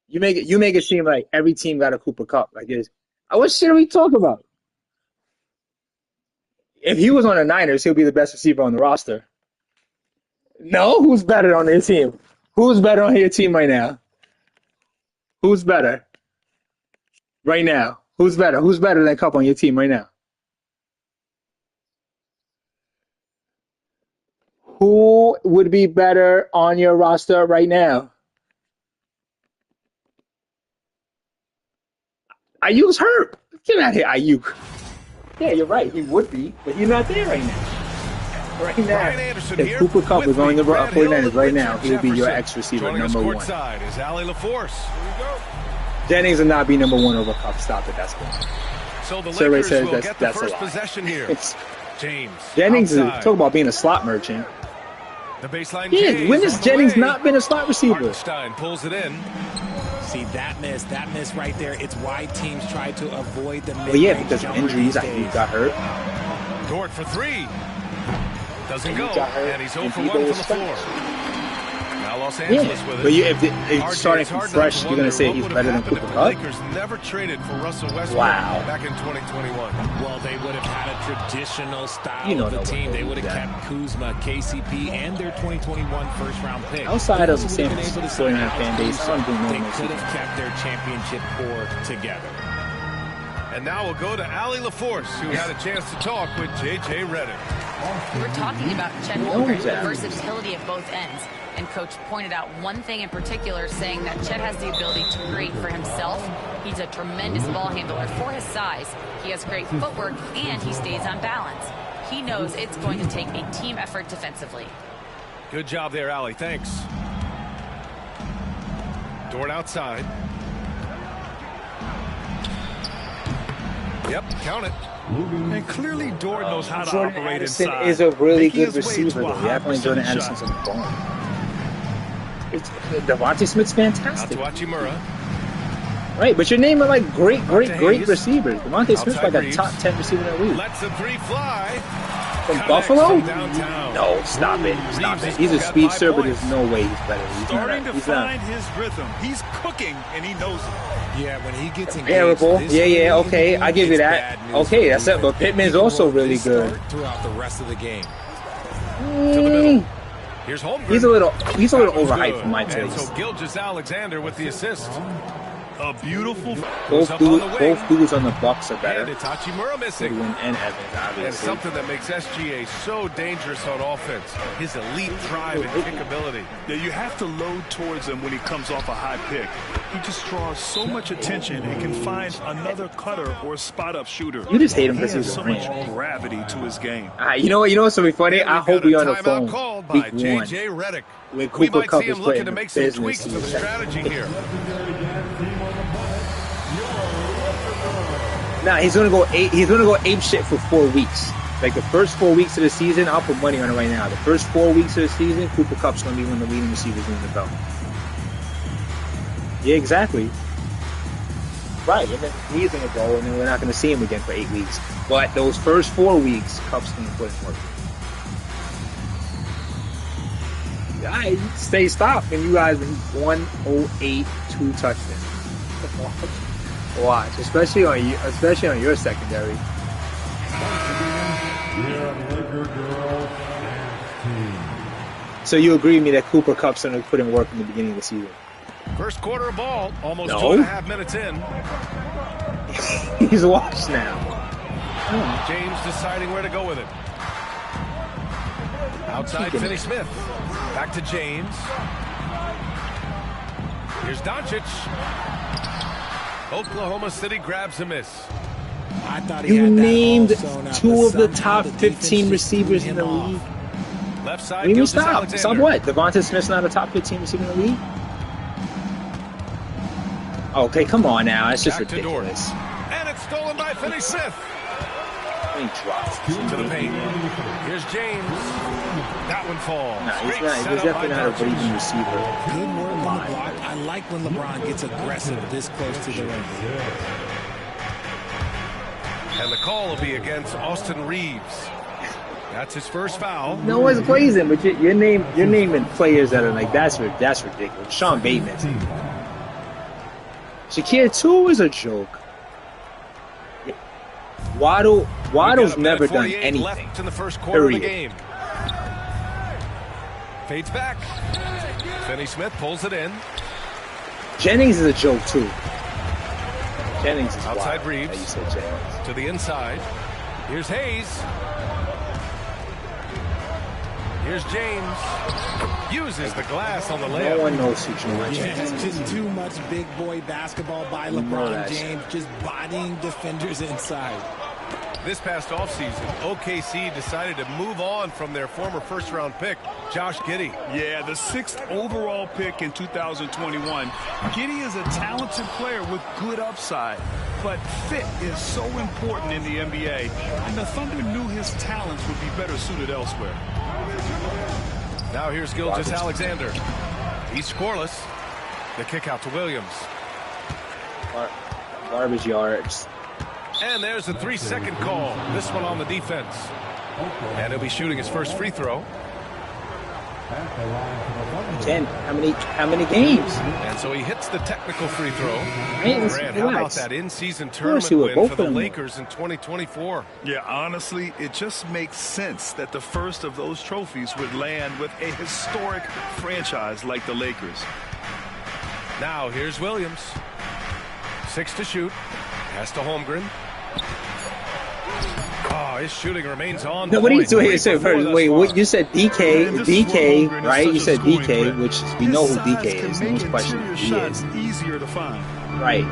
You make it seem like every team got a Cooper Cup. Like this. What shit are we talking about? If he was on the Niners, he'll be the best receiver on the roster. No? Who's better on their team? Who's better on your team right now? Who's better? Right now. Who's better? Who's better than Cup on your team right now? Who would be better on your roster right now? Ayuk's hurt. Get out of here, Ayuk. Yeah, you're right. He would be, but he's not there right now. Right now, if Cooper Cup was on the 49ers right now, he would be your X receiver number 1. Is Allie LaForce. Jennings will not be number 1 over Cup. Stop it. That's good. So the Survey Lakers says will get the that's first a lie. possession here. James. Jennings outside. is talk about being a slot merchant. The baseline. Yeah, when has Jennings not been a slot receiver? Hartenstein pulls it in. See, that miss right there, it's why teams try to avoid the mid-range. Well, yeah, because of jumper injuries, these he days. got hurt. Dort for three. Doesn't go, got hurt, and he's 0 and for Debo 1 from was the fresh. floor. Now Los Angeles with it. But if RJ, starting it's from hard not fresh, to you're going wonder to say what he's would better have than happened Cooper if the Kupp? Lakers never traded for Russell Westbrook back in 2021. Well, they would have had a traditional style You know of a no team. one They would have that. kept Kuzma, KCP, and their 2021 first-round pick. Outside of the They San would have been able to Francisco sign 49er fan base, I don't think no They one could knows. have kept their championship core together. And now we'll go to Allie LaForce, who had a chance to talk with J.J. Redick. We were talking about Chet Holmgren, the versatility of both ends. And Coach pointed out one thing in particular, saying that Chet has the ability to create for himself. He's a tremendous ball handler for his size. He has great footwork, and he stays on balance. He knows it's going to take a team effort defensively. Good job there, Allie. Thanks. Dort outside. Yep, count it. And clearly Dort knows how to Jordan operate Addison inside. is a really making good his way to receiver, a though. high Yeah, playing Jordan percentage Addison's shot. a ball. Devontae Smith's fantastic. Out to Hachimura. Right, but you're naming like great Hayes. receivers. Devontae Smith's Outside like a Reeves. top 10 receiver in the league. Lets the three fly. From Connects Buffalo? from downtown. No, stop it. Stop Reeves it. has He's a got speed 5 server. points. There's no way he's better. Starting to He's find his rhythm. He's cooking, and he knows it. Yeah, when he gets engaged. Terrible. this Yeah, early in okay. the game, I give you it's that. bad news Okay, for that's the it. But defense. Pittman's He can also roll really this good. start throughout the rest of the game. To the middle. Here's Holmgren. He's a little That was overhyped good. for my And taste. so Gilgeous-Alexander with the assist. A beautiful. Both up on the wing. dudes on the Bucks are better. And it's Hachimura missing. Goodwin and Evans, And obviously. something that makes SGA so dangerous on offense. His elite drive and kick ability. Yeah, you have to load towards him when he comes off a high pick. He just draws so much attention and can find another cutter or spot-up shooter. You just hate him He because has he's a so much brand. gravity to his game. You know what's so funny? And I we've hope got we a on the timeout phone called by week one. J.J. Redick. When We Cooper might Kupp see is him playing looking to the make some business. tweaks to the strategy here. Nah, he's gonna go ape shit for 4 weeks. Like the first 4 weeks of the season, I'll put money on it right now. The first 4 weeks of the season, Cooper Kupp's gonna be one of the leading receivers in the NFL. Yeah, exactly. Right, and then he's gonna go, and then we're not gonna see him again for 8 weeks. But those first 4 weeks, Kupp's gonna put in work. I stay stopped, and you guys 108, 2 touchdowns. Watch, especially on your secondary. So you agree with me that Cooper Kupp's going to put in work in the beginning of the season? First quarter of ball, almost No. 2.5 minutes in. He's washed now. James deciding where to go with it. Outside Finney Smith. Back to James. Here's Doncic. Oklahoma City grabs a miss. I thought he You had that named all sewn up, 2 but of the somehow top the defense 15 just receivers threw in him the off. league. Left side, What do you mean stop? Gilgeous-Alexander. Stop what? Devontae Smith's not a top 15 receiver in the league? Okay, come on now. It's just Back to Dort. ridiculous. And it's stolen by Finney Smith. He dropped. To the paint. Here's James. That one falls. No, he's Great not. He's setup by definitely not a Doncic. breathing receiver. Good work on the block. I like when LeBron gets aggressive this close to the rim. And the call will be against Austin Reeves. That's his first foul. No one's plays him, but you're naming players that are like that's ridiculous. Sean Bateman. Shakir too is a joke. Waddle's never done anything. Left in the first quarter of the Period. game. Fades back. Finney Smith pulls it in. Jennings is a joke too. Jennings is Outside wild. Reeves. How you said Jennings. To the inside. Here's Hayes. Here's James. Uses the glass on the No layup. one knows who Joe Yeah, Jennings it's is. just too much big boy basketball by know LeBron that James, just bodying defenders inside. This past offseason, OKC decided to move on from their former first-round pick, Josh Giddey. Yeah, the 6th overall pick in 2021. Giddey is a talented player with good upside, but fit is so important in the NBA, and the Thunder knew his talents would be better suited elsewhere. Now here's Gilgeous-Alexander. He's scoreless. The kick out to Williams. Garbage yards. And there's a 3-second call. This one on the defense. And he'll be shooting his first free throw. Again, how many games? And so he hits the technical free throw. Man, Grant, how about that in-season tournament win for the Lakers in 2024? Yeah, honestly, it just makes sense that the first of those trophies would land with a historic franchise like the Lakers. Now here's Williams. 6 to shoot. Pass to Holmgren. Oh, his shooting remains on. No, what are you doing? Wait, what you said? DK, right? You said DK, which we know who DK is. No one's questioning who he is. Easier to find. Right.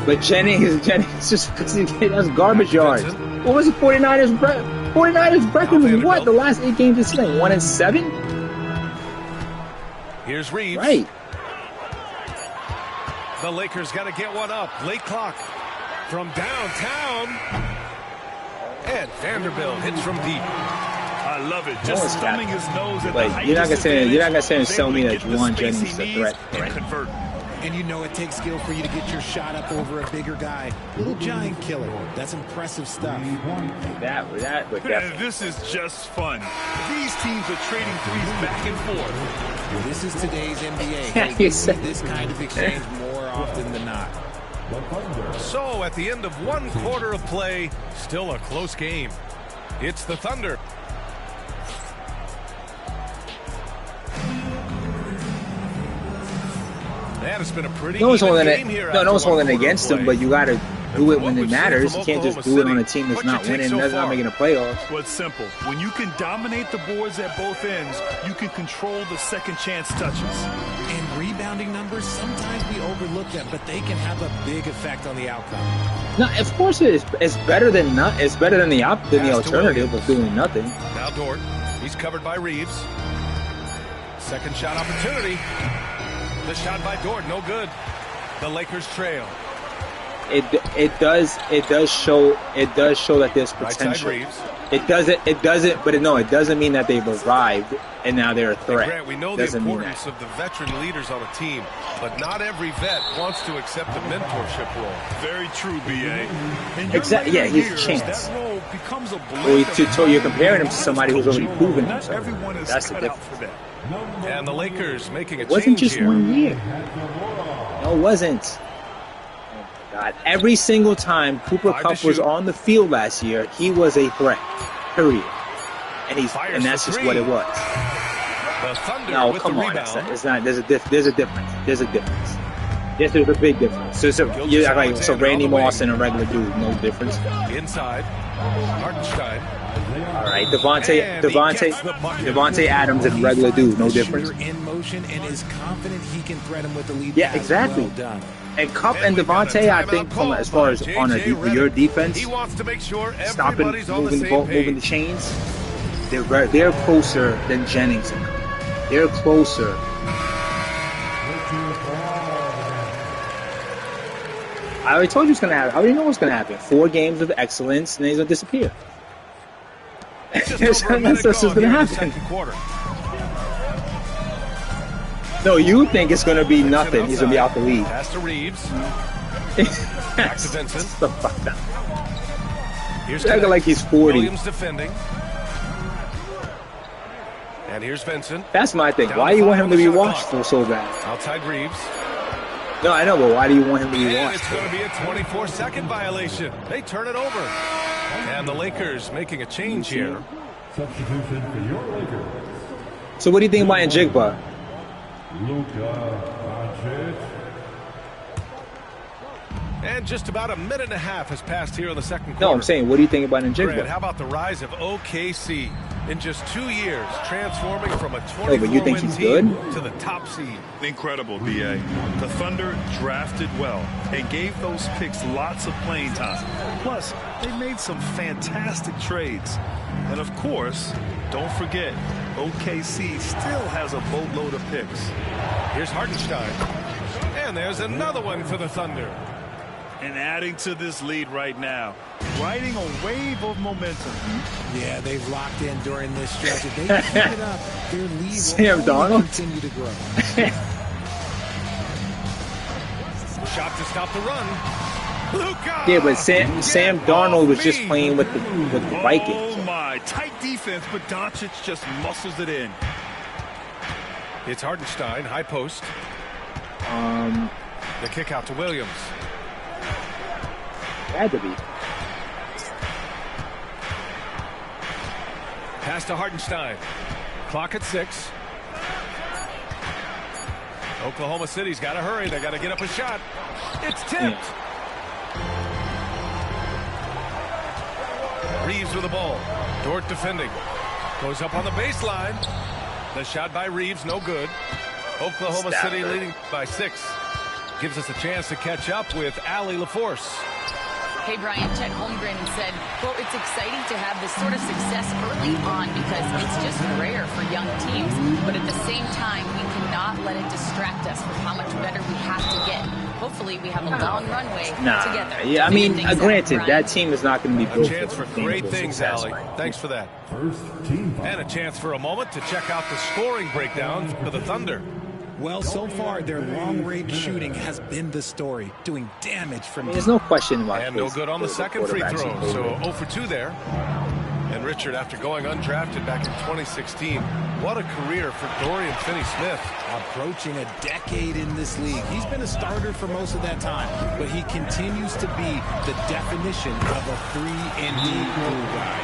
But Jennings just that's garbage yards. What was it? 49ers record was what? The last 8 games this season, 1-7. Here's Reeves. Right. The Lakers got to get one up. Late clock from downtown. And Vanderbilt hits from deep. I love it. Just thumbing his nose at the height. You're not gonna say and tell me that Juwan Jennings is a threat, right? And you know it takes skill for you to get your shot up over a bigger guy. Little giant killer. That's impressive stuff. This is just fun. These teams are trading threes back and forth. This is today's NBA. This kind of exchange more often than not. So at the end of 1 quarter of play, still a close game. It's the Thunder. Man, it's been a pretty no one's holding game here. No one's holding it against them, but you got to do it when it matters. You can't just do it on a team that's not winning, that's not making the playoffs. Well, it's simple. When you can dominate the boards at both ends, you can control the second chance touches. And rebounding numbers, sometimes we overlook them, but they can have a big effect on the outcome. No, of course it is. It's better than the alternative of doing nothing. Now Dort, he's covered by Reeves. Second shot opportunity. The shot by Dort, no good. The Lakers trail. It does show that there's potential. It doesn't mean that they've arrived and now they're a threat. Grant, we know the importance of the veteran leaders on a team, but not every vet wants to accept a mentorship role. Very true, BA. Exactly. Yeah, he's a chance. That role becomes a you're comparing him to somebody who's already proven himself. That's the difference. And the Lakers making a change. It wasn't just here. 1 year. No, it wasn't. God, every single time Cooper Kupp was on the field last year, he was a threat. Period. And that's just what it was. No, come on. It's not. There's a difference. Yes, there's a big difference. So Randy Moss and a regular dude, no difference. Inside, Hartenstein. All right, Devontae Adams and a regular dude, no difference. In motion and is confident he can thread him with the lead. Yeah, exactly. Well done. And Kupp and Devontae, I think, as far as on your defense, he wants to make sure stopping, moving the ball, moving the chains, they're closer than Jennings and Kupp. They're closer. I already told you what's going to happen. I already know what's going to happen. 4 games of excellence, and then he's going to disappear. That's what's going to happen. No, you think it's going to be nothing. He's going to be out the league. Pass to Reeves. Back to Vincent. The fuck down. Here's acting like he's 40. Williams defending. And here's Vincent. That's my thing. Why do you want him to be watched for so bad? Outside Reeves. No, I know, but why do you want him to be watched? It's going to be a 24-second violation. They turn it over. And the Lakers making a change here. Substitution for your Lakers. So what do you think about Njigba? And just about a minute and a half has passed here in the second quarter. No, I'm saying, what do you think about Njigba? Grant, how about the rise of OKC in just 2 years, transforming from a 24-win team to the top seed? Incredible, BA. The Thunder drafted well and gave those picks lots of playing time. Plus, they made some fantastic trades. And of course, don't forget, OKC still has a boatload of picks. Here's Hartenstein. And there's another one for the Thunder. And adding to this lead right now, riding a wave of momentum. Yeah, they've locked in during this stretch. If they can keep it up, their lead Sam will Darnold continue to grow. Shot to stop the run. Yeah, but Sam Darnold was just playing with the Vikings. Oh my, tight defense, but Doncic just muscles it in. It's Hartenstein, high post. The kick out to Williams. Had to be. Pass to Hartenstein. Clock at 6. Oklahoma City's got to hurry. They got to get up a shot. It's tipped. Reeves with the ball. Dort defending. Goes up on the baseline. The shot by Reeves, no good. Oklahoma City leading by 6. Gives us a chance to catch up with Allie LaForce. Hey, Brian, Chet Holmgren said, quote, it's exciting to have this sort of success early on because it's just rare for young teams. But at the same time, we cannot let it distract us with how much better we have to get. Hopefully, we have a long runway together. Yeah, I mean, granted, that team is not going to be a chance for great things, Allie. Thanks for that. And a chance for a moment to check out the scoring breakdown for the Thunder. Well, so far, their long-range shooting has been the story, doing damage from... There's no question about it. And no good on the second free throw, so 0 for 2 there. And Richard, after going undrafted back in 2016, what a career for Dorian Finney-Smith. Approaching a decade in this league. He's been a starter for most of that time, but he continues to be the definition of a 3-and-D glue guy.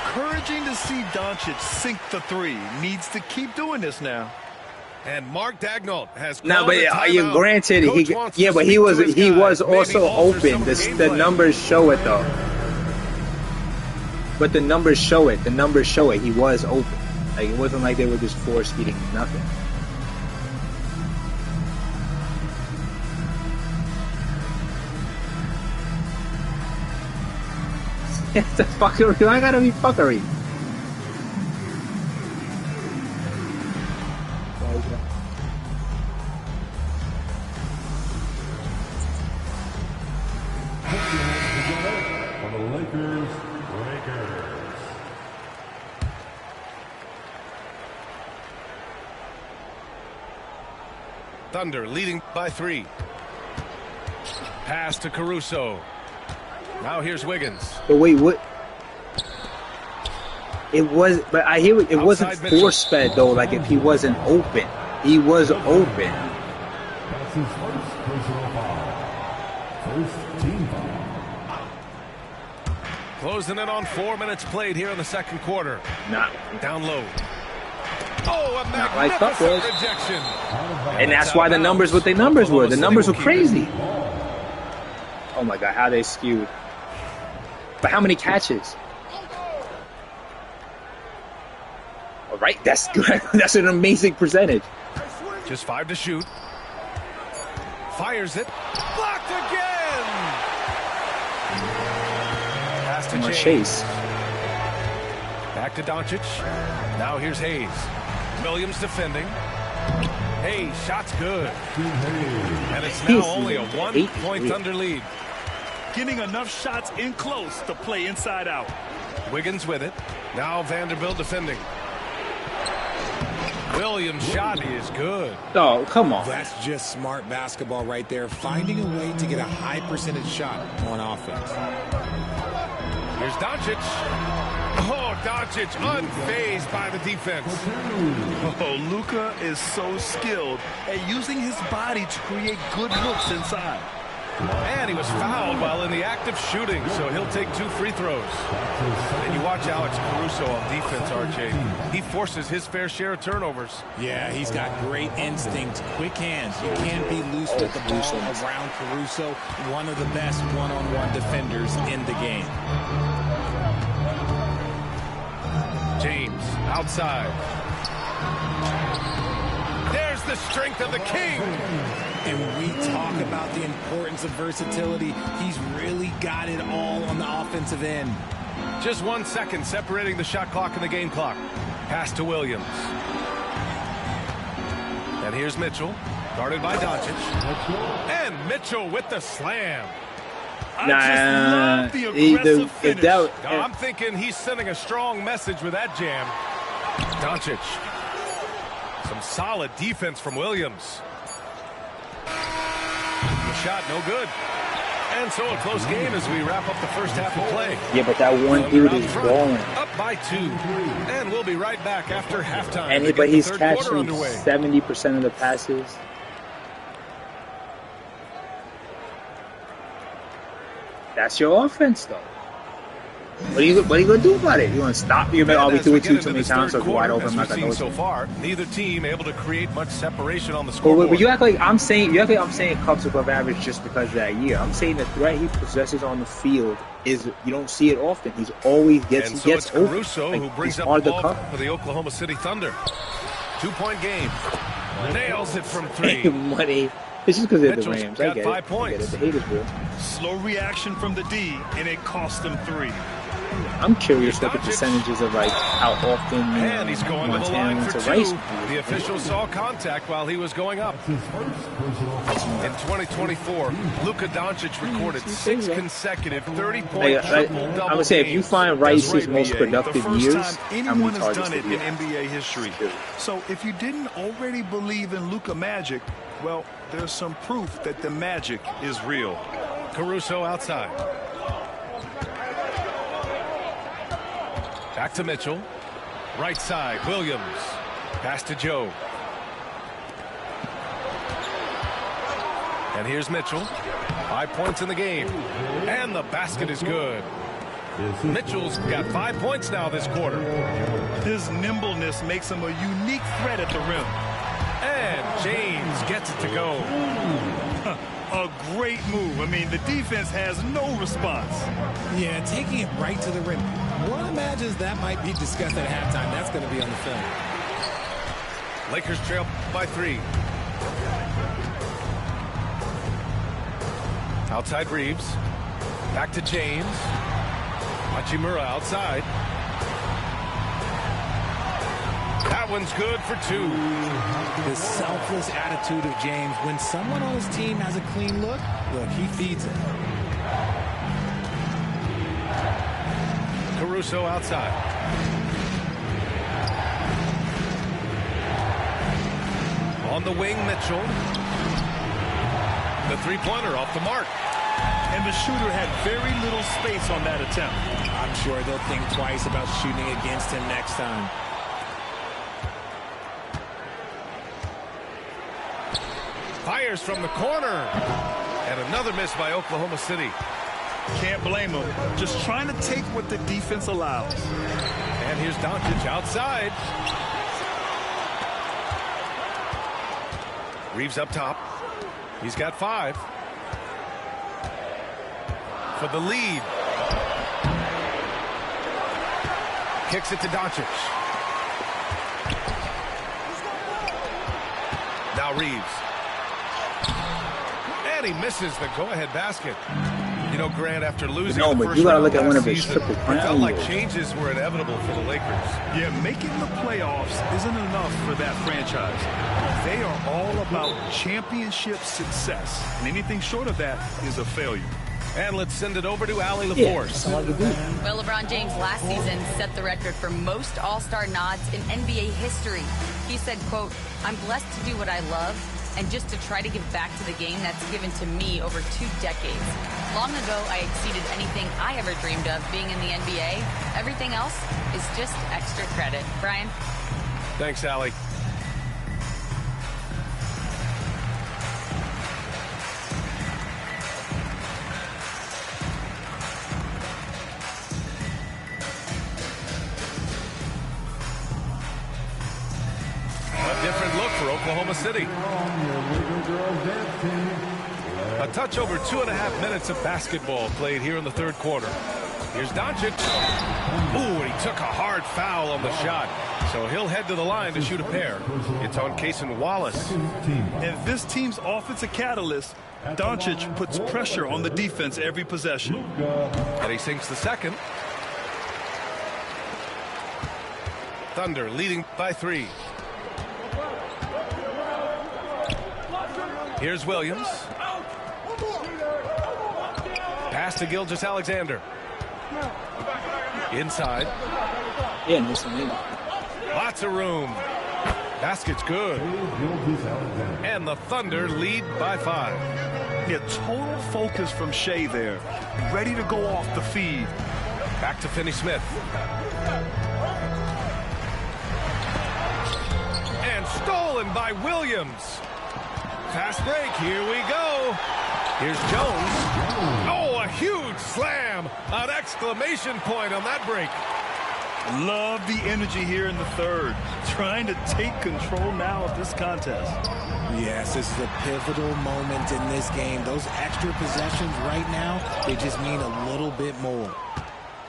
Encouraging to see Doncic sink the 3. Needs to keep doing this now. And Mark Daigneault has no, but granted, but he was also open. The numbers show it though. But the numbers show it. The numbers show it. He was open. Like it wasn't like they were just force feeding nothing. It's a fuckery. I gotta be fuckery. Thunder leading by 3. Pass to Caruso. Now here's Wiggins. But wait, what? It was, but I hear it wasn't force fed though. Like if he wasn't open, he was open. That's his first personal foul. First team foul. Closing in on 4 minutes played here in the second quarter. Down low. Oh, a magnificent rejection. And that's why the numbers what the numbers were. The numbers were crazy. Oh my God, how they skewed. But how many catches? All right, that's good. That's an amazing percentage. Just 5 to shoot. Fires it. Blocked again. Pass to Chase. Back to Doncic. Now here's Hayes. Williams defending. Hayes, shot's good. And it's now only a 1-point Thunder lead. Getting enough shots in close to play inside out. Wiggins with it. Now Vanderbilt defending. Williams' shot is good. Oh, come on. That's just smart basketball right there. Finding a way to get a high percentage shot on offense. Here's Doncic. Oh, Doncic unfazed by the defense. Oh, Luka is so skilled at using his body to create good looks inside. And he was fouled while in the act of shooting, so he'll take 2 free throws. And you watch Alex Caruso on defense, RJ. He forces his fair share of turnovers. Yeah, he's got great instinct, quick hands. You can't be loose with the ball around Caruso, one of the best one-on-one defenders in the game. James outside. There's the strength of the king. And we talk about the importance of versatility. He's really got it all on the offensive end. Just 1 second separating the shot clock and the game clock. Pass to Williams. And here's Mitchell, guarded by Doncic. And Mitchell with the slam. I just love the aggressive finish. I'm thinking he's sending a strong message with that jam. Doncic. Some solid defense from Williams. The shot no good. And so a close game as we wrap up the first half of play. Yeah, but that one dude is balling. Up by 2. And we'll be right back after halftime. And but he's catching 70% of the passes. That's your offense, though. What are you going to do about it? You want to stop? You're going to do it too many times, so it's wide open. So far, neither team able to create much separation on the scoreboard. But you act like I'm saying Cubs above average just because of that year. I'm saying the threat he possesses on the field is you don't see it often. He's always gets it's Caruso open. who brings up the ball for the Oklahoma City Thunder. 2-point game. Nails it from 3. Money. It's just because they're the Rams. I get 5 points. The haters will. Slow reaction from the D, and it cost them 3. I'm curious what the percentages of like how often and he's going to the line for 2. The official saw contact while he was going up. In 2024, Luka Doncic recorded 6 consecutive 30-point triple-double. I'm gonna say if you find Rice's most productive years, how many anyone has done it in NBA history. So if you didn't already believe in Luka magic, well, there's some proof that the magic is real. Caruso outside. Back to Mitchell. Right side, Williams. Pass to Joe. And here's Mitchell. 5 points in the game. And the basket is good. Mitchell's got 5 points now this quarter. His nimbleness makes him a unique threat at the rim. And James gets it to go. A great move. I mean, the defense has no response. Yeah, taking it right to the rim. One imagines that might be discussed at halftime. That's going to be on the film. Lakers trail by 3. Outside Reeves. Back to James. Hachimura outside. That one's good for 2. The selfless attitude of James. When someone on his team has a clean look, he feeds it. Caruso outside. On the wing, Mitchell. The three-pointer off the mark. And the shooter had very little space on that attempt. I'm sure they'll think twice about shooting against him next time. Fires from the corner. And another miss by Oklahoma City. Can't blame him. Just trying to take what the defense allows. And here's Doncic outside. Reeves up top. He's got 5. For the lead. Kicks it to Doncic. Now Reeves. And he misses the go-ahead basket. You know, Grant, after losing the first you got to round look at one of last his season, triple it crowns. felt like changes were inevitable for the Lakers. Yeah, making the playoffs isn't enough for that franchise. They are all about championship success, and anything short of that is a failure. And let's send it over to Allie LaForce. Well, LeBron James last season set the record for most All-Star nods in NBA history. He said, quote, "I'm blessed to do what I love and just to try to give back to the game that's given to me over 2 decades. Long ago, I exceeded anything I ever dreamed of being in the NBA. Everything else is just extra credit." Brian? Thanks, Allie. A different look for Oklahoma City. A touch over 2.5 minutes of basketball played here in the third quarter. Here's Doncic. Ooh, he took a hard foul on the shot. So he'll head to the line to shoot a pair. It's on Cason Wallace. And this team's offensive catalyst, Doncic puts pressure on the defense every possession. And he sinks the second. Thunder leading by 3. Here's Williams. Pass to Gilgeous-Alexander. Inside. Yeah, nice and Lots of room. Basket's good. And the Thunder lead by 5. Yeah, total focus from Shea there. Ready to go off the feed. Back to Finney-Smith. And stolen by Williams. Fast break. Here we go. Here's Jones. Oh, a huge slam. An exclamation point on that break. Love the energy here in the third. Trying to take control now of this contest. Yes, this is a pivotal moment in this game. Those extra possessions right now, they just mean a little bit more.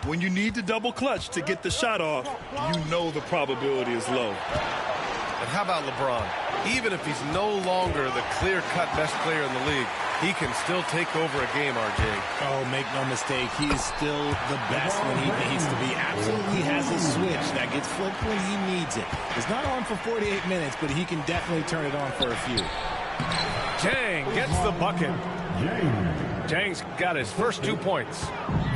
When you need to double clutch to get the shot off, you know the probability is low. And how about LeBron? Even if he's no longer the clear-cut best player in the league, he can still take over a game, RJ. Oh, make no mistake, he is still the best when he needs to be. Absolutely has a switch that gets flipped when he needs it. It's not on for 48 minutes, but he can definitely turn it on for a few. Jang gets the bucket. Jang's got his first 2 points.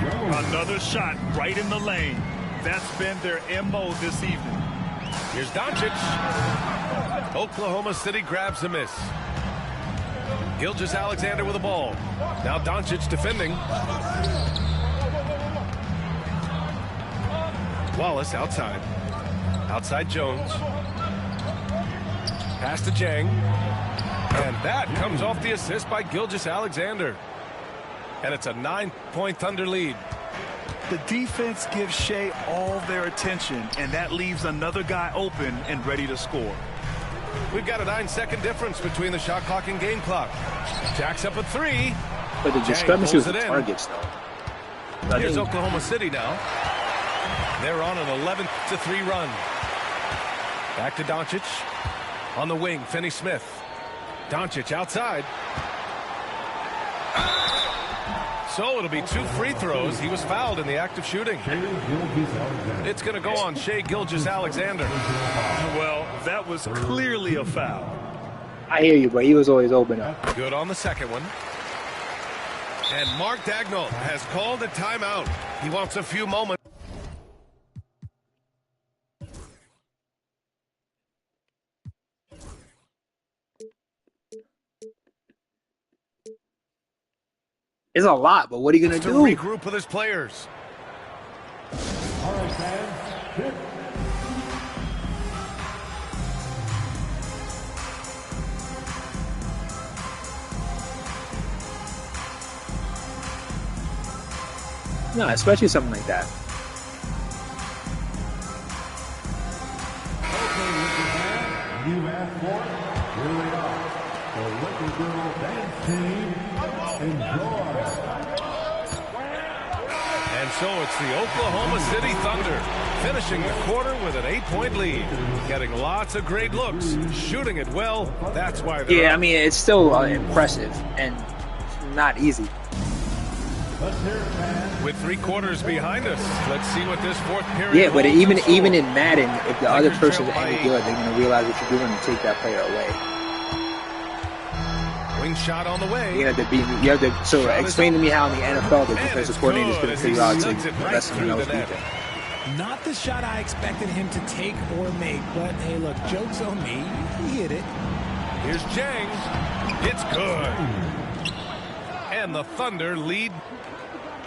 Another shot right in the lane. That's been their MO this evening. Here's Doncic. Oklahoma City grabs a miss. Gilgeous-Alexander with the ball. Now Doncic defending. Wallace outside. Outside Jones. Pass to Jang. And that comes off the assist by Gilgeous-Alexander. And it's a 9-point Thunder lead. The defense gives Shea all their attention, and that leaves another guy open and ready to score. We've got a 9-second difference between the shot clock and game clock. Jack's up a 3. But the discrepancy with the targets, though. Here's Oklahoma City now. They're on an 11-3 run. Back to Doncic. On the wing, Finney-Smith. Doncic outside. So it'll be 2 free throws. He was fouled in the act of shooting. It's going to go on Shea Gilgeous-Alexander. Well, that was clearly a foul. I hear you, but he was always open up. Good on the second one. And Mark Daigneault has called a timeout. He wants a few moments. It's a lot, but what are you going to do? Regroup with his players. All right, fans. Hit. No, especially something like that. Okay, Wicked Man, you asked for it. Here they are. The Wicked Girl Dance Team. Enjoy. And so it's the Oklahoma City Thunder finishing the quarter with an 8-point lead. Getting lots of great looks, shooting it well. That's why they're Yeah, up. I mean, it's still impressive and not easy. With 3 quarters behind us, let's see what this fourth period. Yeah, but holds even in in Madden, if the other person's any good, they're going to realize what you're doing and take that player away. Wing shot on the way. You have to. So explain to me how in the NFL the defensive coordinator is going to figure out to invest in those defense. Not the shot I expected him to take or make, but hey, look, joke's on me. He hit it. Here's Jang. It's good. And the Thunder lead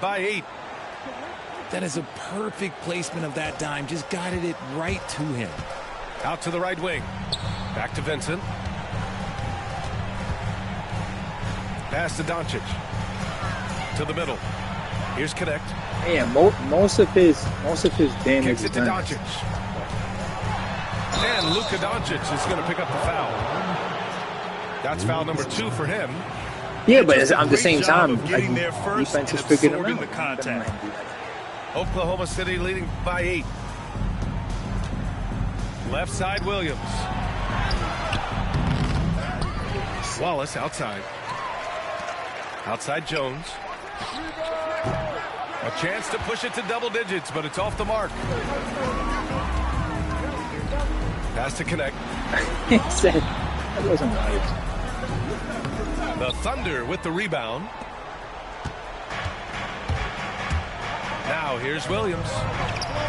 by 8. That is a perfect placement of that dime. Just guided it right to him. Out to the right wing. Back to Vincent. Pass to Doncic. To the middle. Here's Connect. Yeah, most of his damage Kicks is it to done. Doncic. And Luka Doncic is going to pick up the foul. That's foul number 2 for him. Yeah, but at the same time, getting there first defense is and figuring absorbing it the out. contact. Oklahoma City leading by 8. Left side, Williams. Wallace outside. Outside Jones. A chance to push it to double digits, but it's off the mark. Pass to Connect. He said that wasn't right. The Thunder with the rebound. Now here's Williams.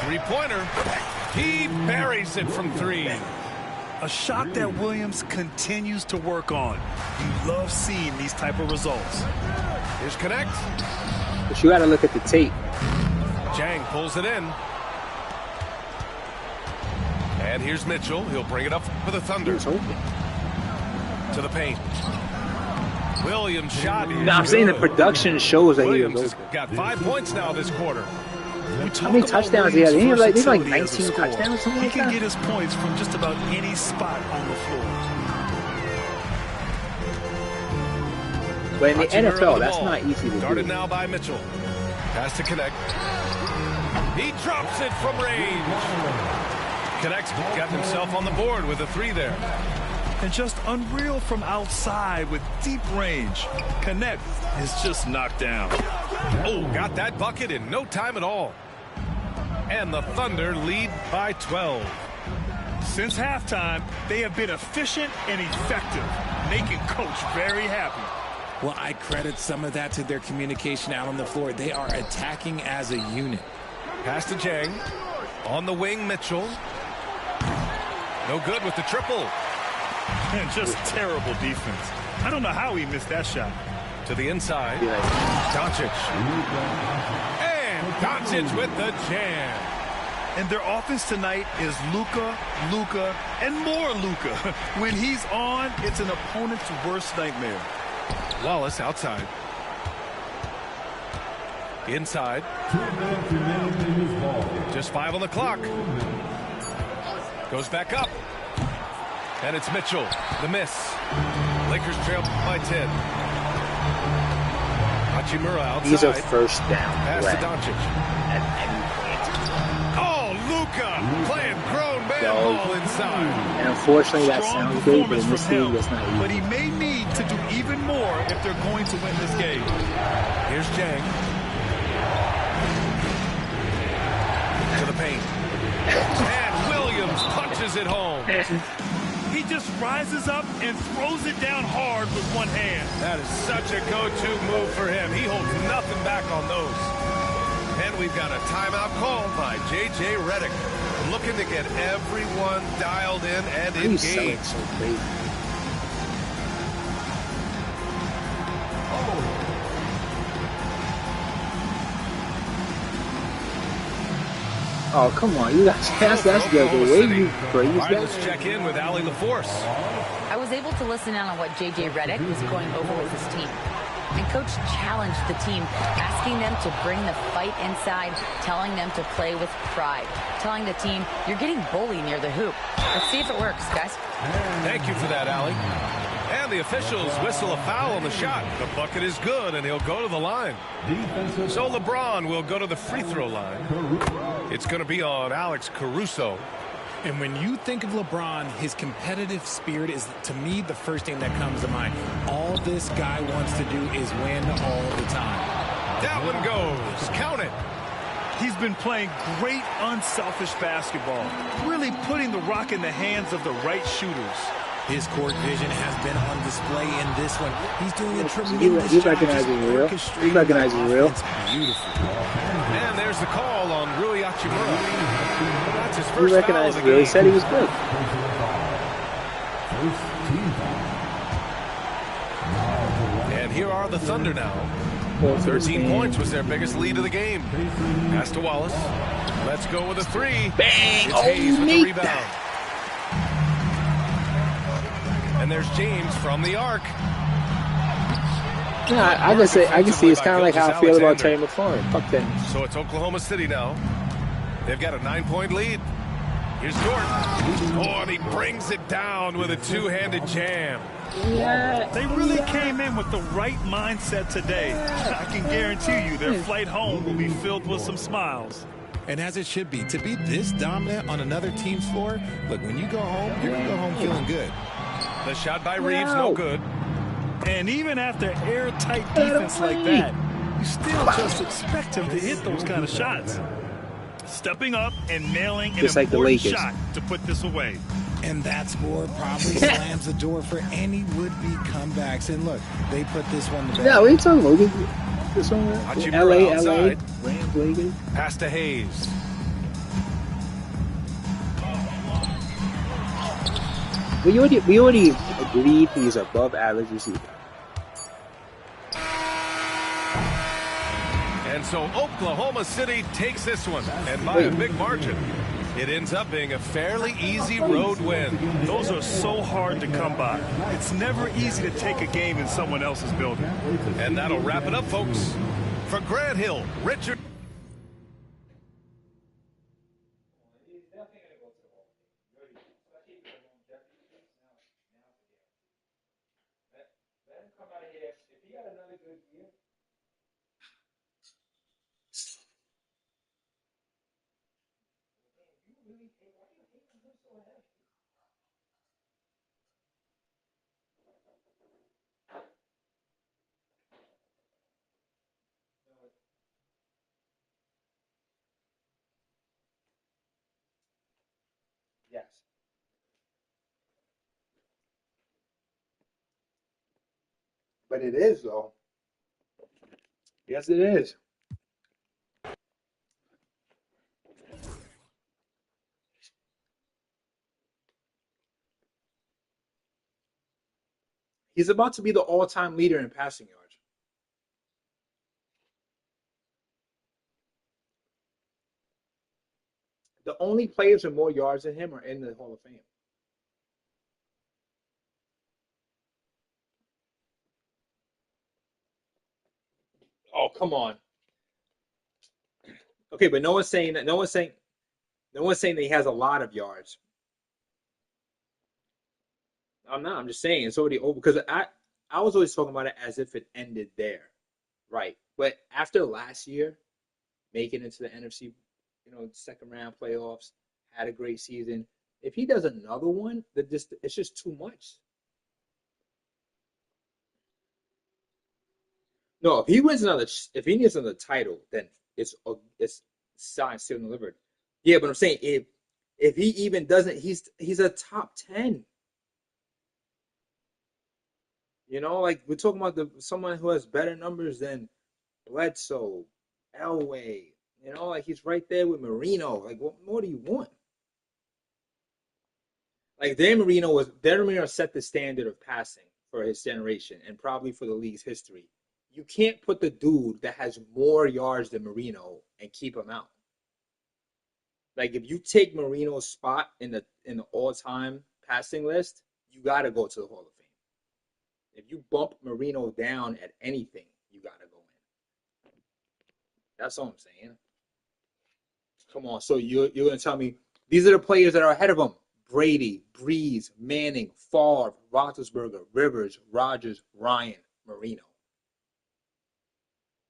3-pointer. He buries it from 3. A shot that Williams continues to work on. You love seeing these type of results. Here's Connect. But you got to look at the tape. Jang pulls it in. And here's Mitchell. He'll bring it up for the Thunder. To the paint. Williams shot. No, I'm saying the production shows that Williams he has got 5 points now this quarter. How many touchdowns he had? He had like 19 touchdowns. He can get his points from just about any spot on the floor. But in the NFL, that's not easy to do. Started now by Mitchell. Has to connect. He drops it from range. Connect's got himself on the board with a 3 there. And just unreal from outside with deep range. Connect is just knocked down. Oh, got that bucket in no time at all. And the Thunder lead by 12. Since halftime, they have been efficient and effective, making Coach very happy. Well, I credit some of that to their communication out on the floor. They are attacking as a unit. Pass to Jang. On the wing, Mitchell. No good with the triple. And just terrible defense. I don't know how he missed that shot. To the inside. Doncic. And Doncic with the jam. And their offense tonight is Luka, and more Luka. When he's on, it's an opponent's worst nightmare. Wallace outside. Inside. Just 5 on the clock. Goes back up. And it's Mitchell. The miss. Lakers trail by 10. Hachimura outside. He's a first down. Pass to Doncic. At any point. Oh, Luka playing grown man ball inside. And unfortunately, that Strong sounds good, but performance in this from league, him. that's not easy. But he may need to do even more if they're going to win this game. Here's Jang. To the paint. And Williams punches it home. He just rises up and throws it down hard with one hand. That is such a go-to move for him. He holds nothing back on those. And we've got a timeout called by J.J. Redick, looking to get everyone dialed in and engaged. So crazy. Oh, come on. You guys, that's good. The way you phrase All right, that. let's check in with Allie LaForce. I was able to listen in on what J.J. Redick was going over with his team. And Coach challenged the team, asking them to bring the fight inside, telling them to play with pride, telling the team, you're getting bullied near the hoop. Let's see if it works, guys. Thank you for that, Allie. And the officials whistle a foul on the shot. The bucket is good, and he'll go to the line. So LeBron will go to the free throw line. It's going to be on Alex Caruso. And when you think of LeBron, his competitive spirit is, to me, the first thing that comes to mind. All this guy wants to do is win all the time. That one goes. Count it. He's been playing great, unselfish basketball, really putting the rock in the hands of the right shooters. His court vision has been on display in this one. He's doing a tremendous You job. recognize it real. You recognize it real. It's beautiful. And there's the call on Rui Hachimura. That's his You first foul recognize of it the real. He game. said he was good. And here are the Thunder now. 13 points was their biggest lead of the game. Pass to Wallace. Let's go with a 3. Bang! It's Oh, Hayes you with the need rebound. that. And there's James from the arc. Yeah, I can see it's kind of like how I feel about Terry McLaurin. Fuck that. So it's Oklahoma City now. They've got a 9-point lead. Here's Dort. Oh, and he brings it down with a two-handed jam. Yeah. They really came in with the right mindset today. I can guarantee you their flight home will be filled with some smiles. And as it should be, to be this dominant on another team's floor, look, when you go home, you're going to go home feeling good. The shot by Reeves, no good. And even after airtight defense like that, you still just expect him to hit those kind of shots. Stepping up and nailing an Just like the important Lakers. shot to put this away. And that score probably slams the door for any would-be comebacks. And look, they put this one to bed. Yeah, what are you talking about? This one, Hachimura LA, outside. Rams, Lakers. Pass to Hayes. We already agreed he's above average receiver. And so Oklahoma City takes this one, and by a big margin. It ends up being a fairly easy road win. Those are so hard to come by. It's never easy to take a game in someone else's building. And that'll wrap it up, folks. For Grant Hill, Richard. Yes. But it is, though. Yes, it is. He's about to be the all-time leader in passing yards. The only players with more yards than him are in the Hall of Fame. Oh, come on. Okay, but no one's saying that. No one's saying that he has a lot of yards. I'm not. I'm just saying it's already over because I was always talking about it as if it ended there, right? But after last year, making it to the NFC, second round playoffs, had a great season. If he does another one, it's just too much. No, if he needs another title, then it's signed, sealed, and delivered. Yeah, but I'm saying if he even doesn't, he's a top 10. Like we're talking about someone who has better numbers than Bledsoe, Elway. Like he's right there with Marino. Like what more do you want? Like Dan Marino set the standard of passing for his generation and probably for the league's history. You can't put the dude that has more yards than Marino and keep him out. Like if you take Marino's spot in the all-time passing list, you got to go to the Hall of Fame. If you bump Marino down at anything, you got to go in. That's all I'm saying. Come on, so you're going to tell me these are the players that are ahead of him. Brady, Breeze, Manning, Favre, Roethlisberger, Rivers, Rodgers, Ryan, Marino.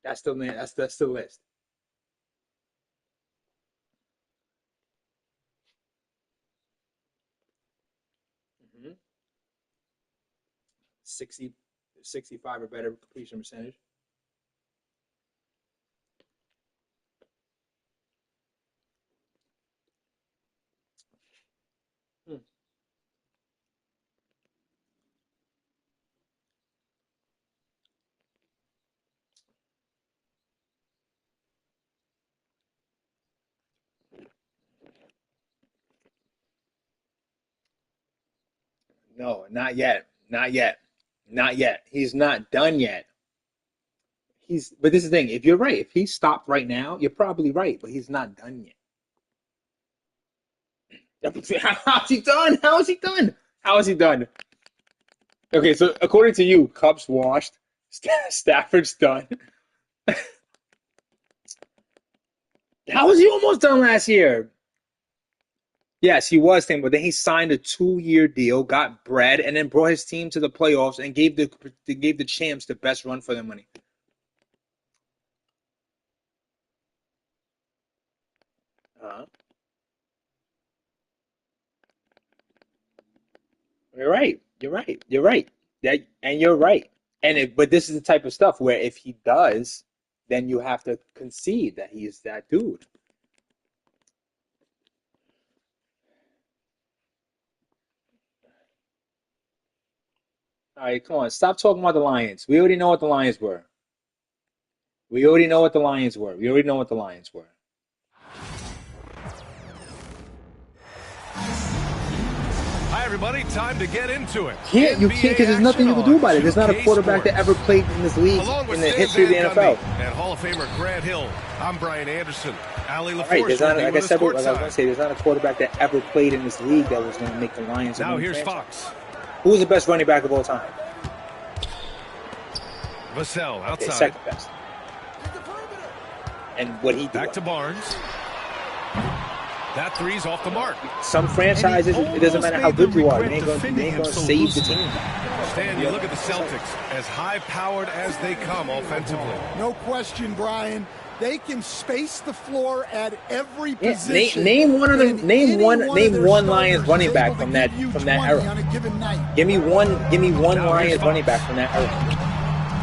That's the list. Mm-hmm. 65 or better completion percentage. No, not yet. Not yet. Not yet. He's not done yet. But this is the thing. If you're right, if he stopped right now, you're probably right, but he's not done yet. How's he done? How is he done? How is he done? Okay, so according to you, Cubs washed, Stafford's done. How was he almost done last year? Yes, he was thing, but then he signed a 2-year deal, got bread, and then brought his team to the playoffs and gave the champs the best run for their money. You're right. You're right. You're right. And you're right. But this is the type of stuff where if he does, then you have to concede that he's that dude. All right, come on. Stop talking about the Lions. We already know what the Lions were. We already know what the Lions were. We already know what the Lions were. Hi, everybody, time to get into it. You can't because there's nothing you can do about it. There's not a quarterback that ever played in this league in the history of the NFL. And Hall of Famer Grant Hill. I'm Brian Anderson. Ali LaForce. Right, there's not, like I said, like I was going to say, there's not a quarterback that ever played in this league that was going to make the Lions. Now here's Fox. Who was the best running back of all time? Vassell outside. Okay, second best. And what he did. Back to Barnes. That three's off the mark. Some franchises, it doesn't matter how good you are. They ain't going to save the team. Stan, you look at the Celtics, as high-powered as they come offensively. No question, Brian. They can space the floor at every position. Name one Lions running back from that era. Give me one Lions running back from that era.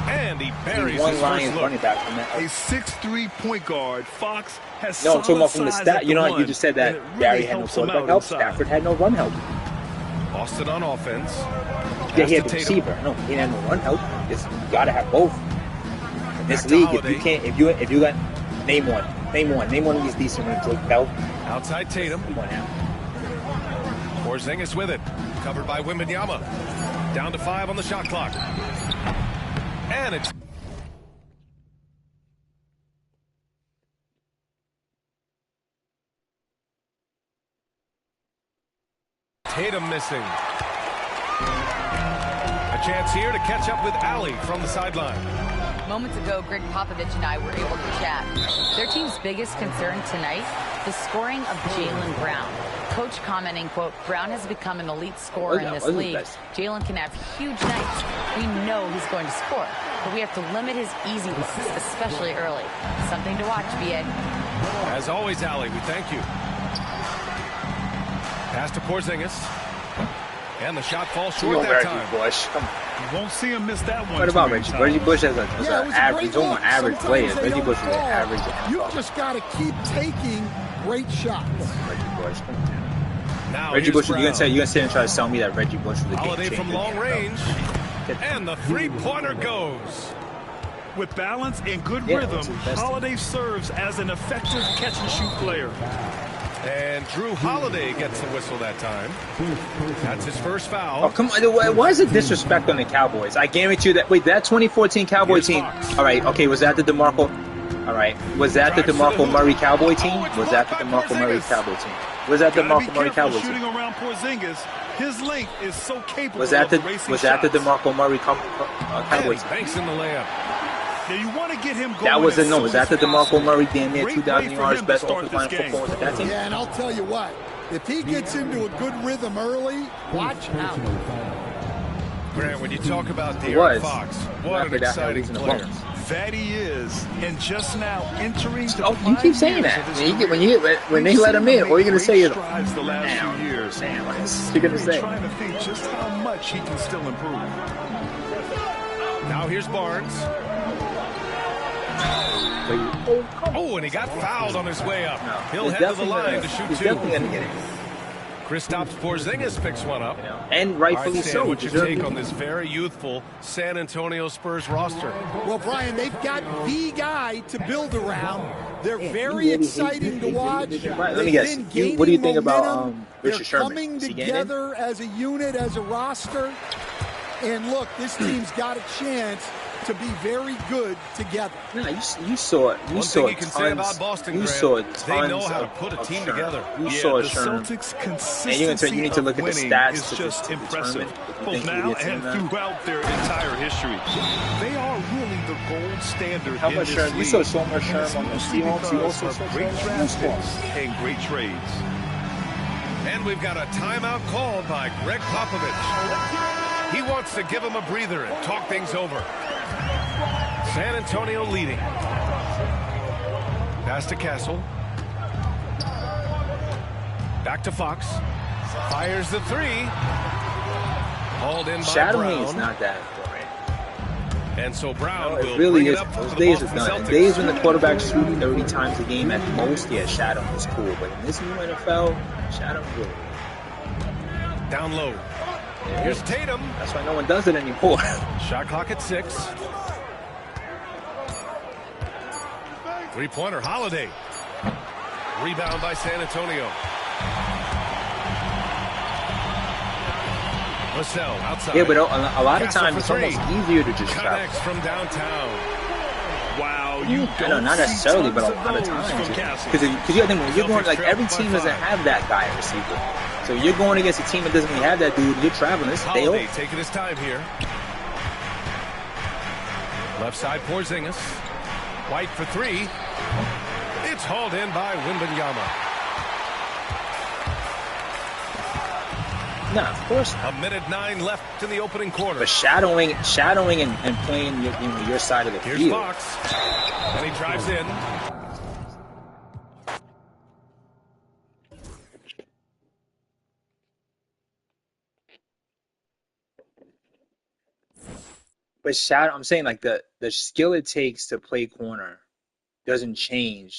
And he buries one Lions running back from that era. A 6'3" point guard, Fox has no, I'm talking about from the stat. You know, you just said that Barry had no quarterback help. Stafford had no run help. Austin on offense. Yeah, he had the receiver. No, he had no run help. You got to have both. In this league, if you got name one of these decent ones like help. Outside Tatum. Porzingis with it, covered by Wembanyama. Down to 5 on the shot clock. And it's Tatum missing. A chance here to catch up with Ali from the sideline. Moments ago, Greg Popovich and I were able to chat. Their team's biggest concern tonight, the scoring of Jaylen Brown. Coach commenting, quote, Brown has become an elite scorer in this league. Jaylen can have huge nights. We know he's going to score, but we have to limit his easy ones, especially early. Something to watch, BA. As always, Ali, we thank you. Pass to Porzingis. And the shot falls short that time. Bush. Come on. You won't see him miss that one. What about Reggie? Reggie Bush was an average player. Reggie Bush was an average. You just got to keep taking great shots. Reggie Bush. Now Reggie Bush, you're gonna sit and try to sell me that Reggie Bush was a game Holiday changer from long range. And the three-pointer goes. With balance and good rhythm, Holiday serves as an effective catch-and-shoot player. And Drew Holiday gets the whistle that time. That's his first foul. Oh, come on. Why is it disrespect on the Cowboys? I guarantee you that. Wait, that 2014 Cowboy team. All right, okay, was that the DeMarco? All right, was that the DeMarco Murray Cowboy team? Was that the DeMarco Murray Cowboy team? Was that the DeMarco Murray Cowboy team? Shooting around Porzingis, his length is so capable. Was that the DeMarco Murray Cowboy team? Banks in the layup. Now you want to get him going. That was the no. Was that the DeMarco Murray damn near 2,000 yards best offensive line football? Was that team? Yeah, and I'll tell you what. If he gets into a good rhythm early, watch out. Grant, when you talk about De'Aaron Fox, what an exciting player. That he is, and just now entering the you keep saying that. When they let him in, all you're going to say is, the last few years. You're going to say. Trying to think just how much he can still improve. Now here's Barnes. Oh, and he got fouled on his way up. He'll head to the line to shoot two. Kristaps Porzingis picks one up. And rightfully so. What's your take on this very youthful San Antonio Spurs roster? Well, Brian, they've got the guy to build around. They're very exciting to watch. Let me guess. What do you think about Richard Sherman? They're coming together as a unit, as a roster. And look, this team's got a chance to be very good together. No, you saw it. You saw tons. Say about Boston, you saw tons. They know how to put a team together. You saw the Sherman. Celtics' consistency and you need to look at the stats is just impressive, both now and throughout their entire history. They are really the gold standard. How about Sherman? You saw so much Sherman on the Seahawks. You also saw great draft picks and great trades. And we've got a timeout called by Greg Popovich. He wants to give him a breather and talk things over. San Antonio leading. Pass to Castle. Back to Fox. Fires the three. Hauled in by Shadowing Brown. is not that great. And so Brown will really bring is. it up Those for days the is Boston done. Celtics. Days when the quarterback's shooting 30 times a game at most, yeah, Shadow is cool. But in this new NFL, Shadow good. Down low. Here's Tatum. That's why no one does it anymore. Shot clock at 6. Three-pointer, Holiday. Rebound by San Antonio. Vassell outside. Yeah, but a lot of Castle times for it's three. almost easier to just travel. Connects from downtown. Wow, I know, not necessarily, but a lot of times. Because you got to think, when you're going, like, every team doesn't have that guy at receiver. So you're going against a team that doesn't really have that dude, you're traveling. It's day Holiday off. taking his time here. Left side Porzingis. White for three. It's hauled in by Wembanyama. No, of course not. 1:09 left in the opening quarter. But shadowing and playing your side of the Here's field. Fox. And he drives in. But I'm saying, like, the skill it takes to play corner doesn't change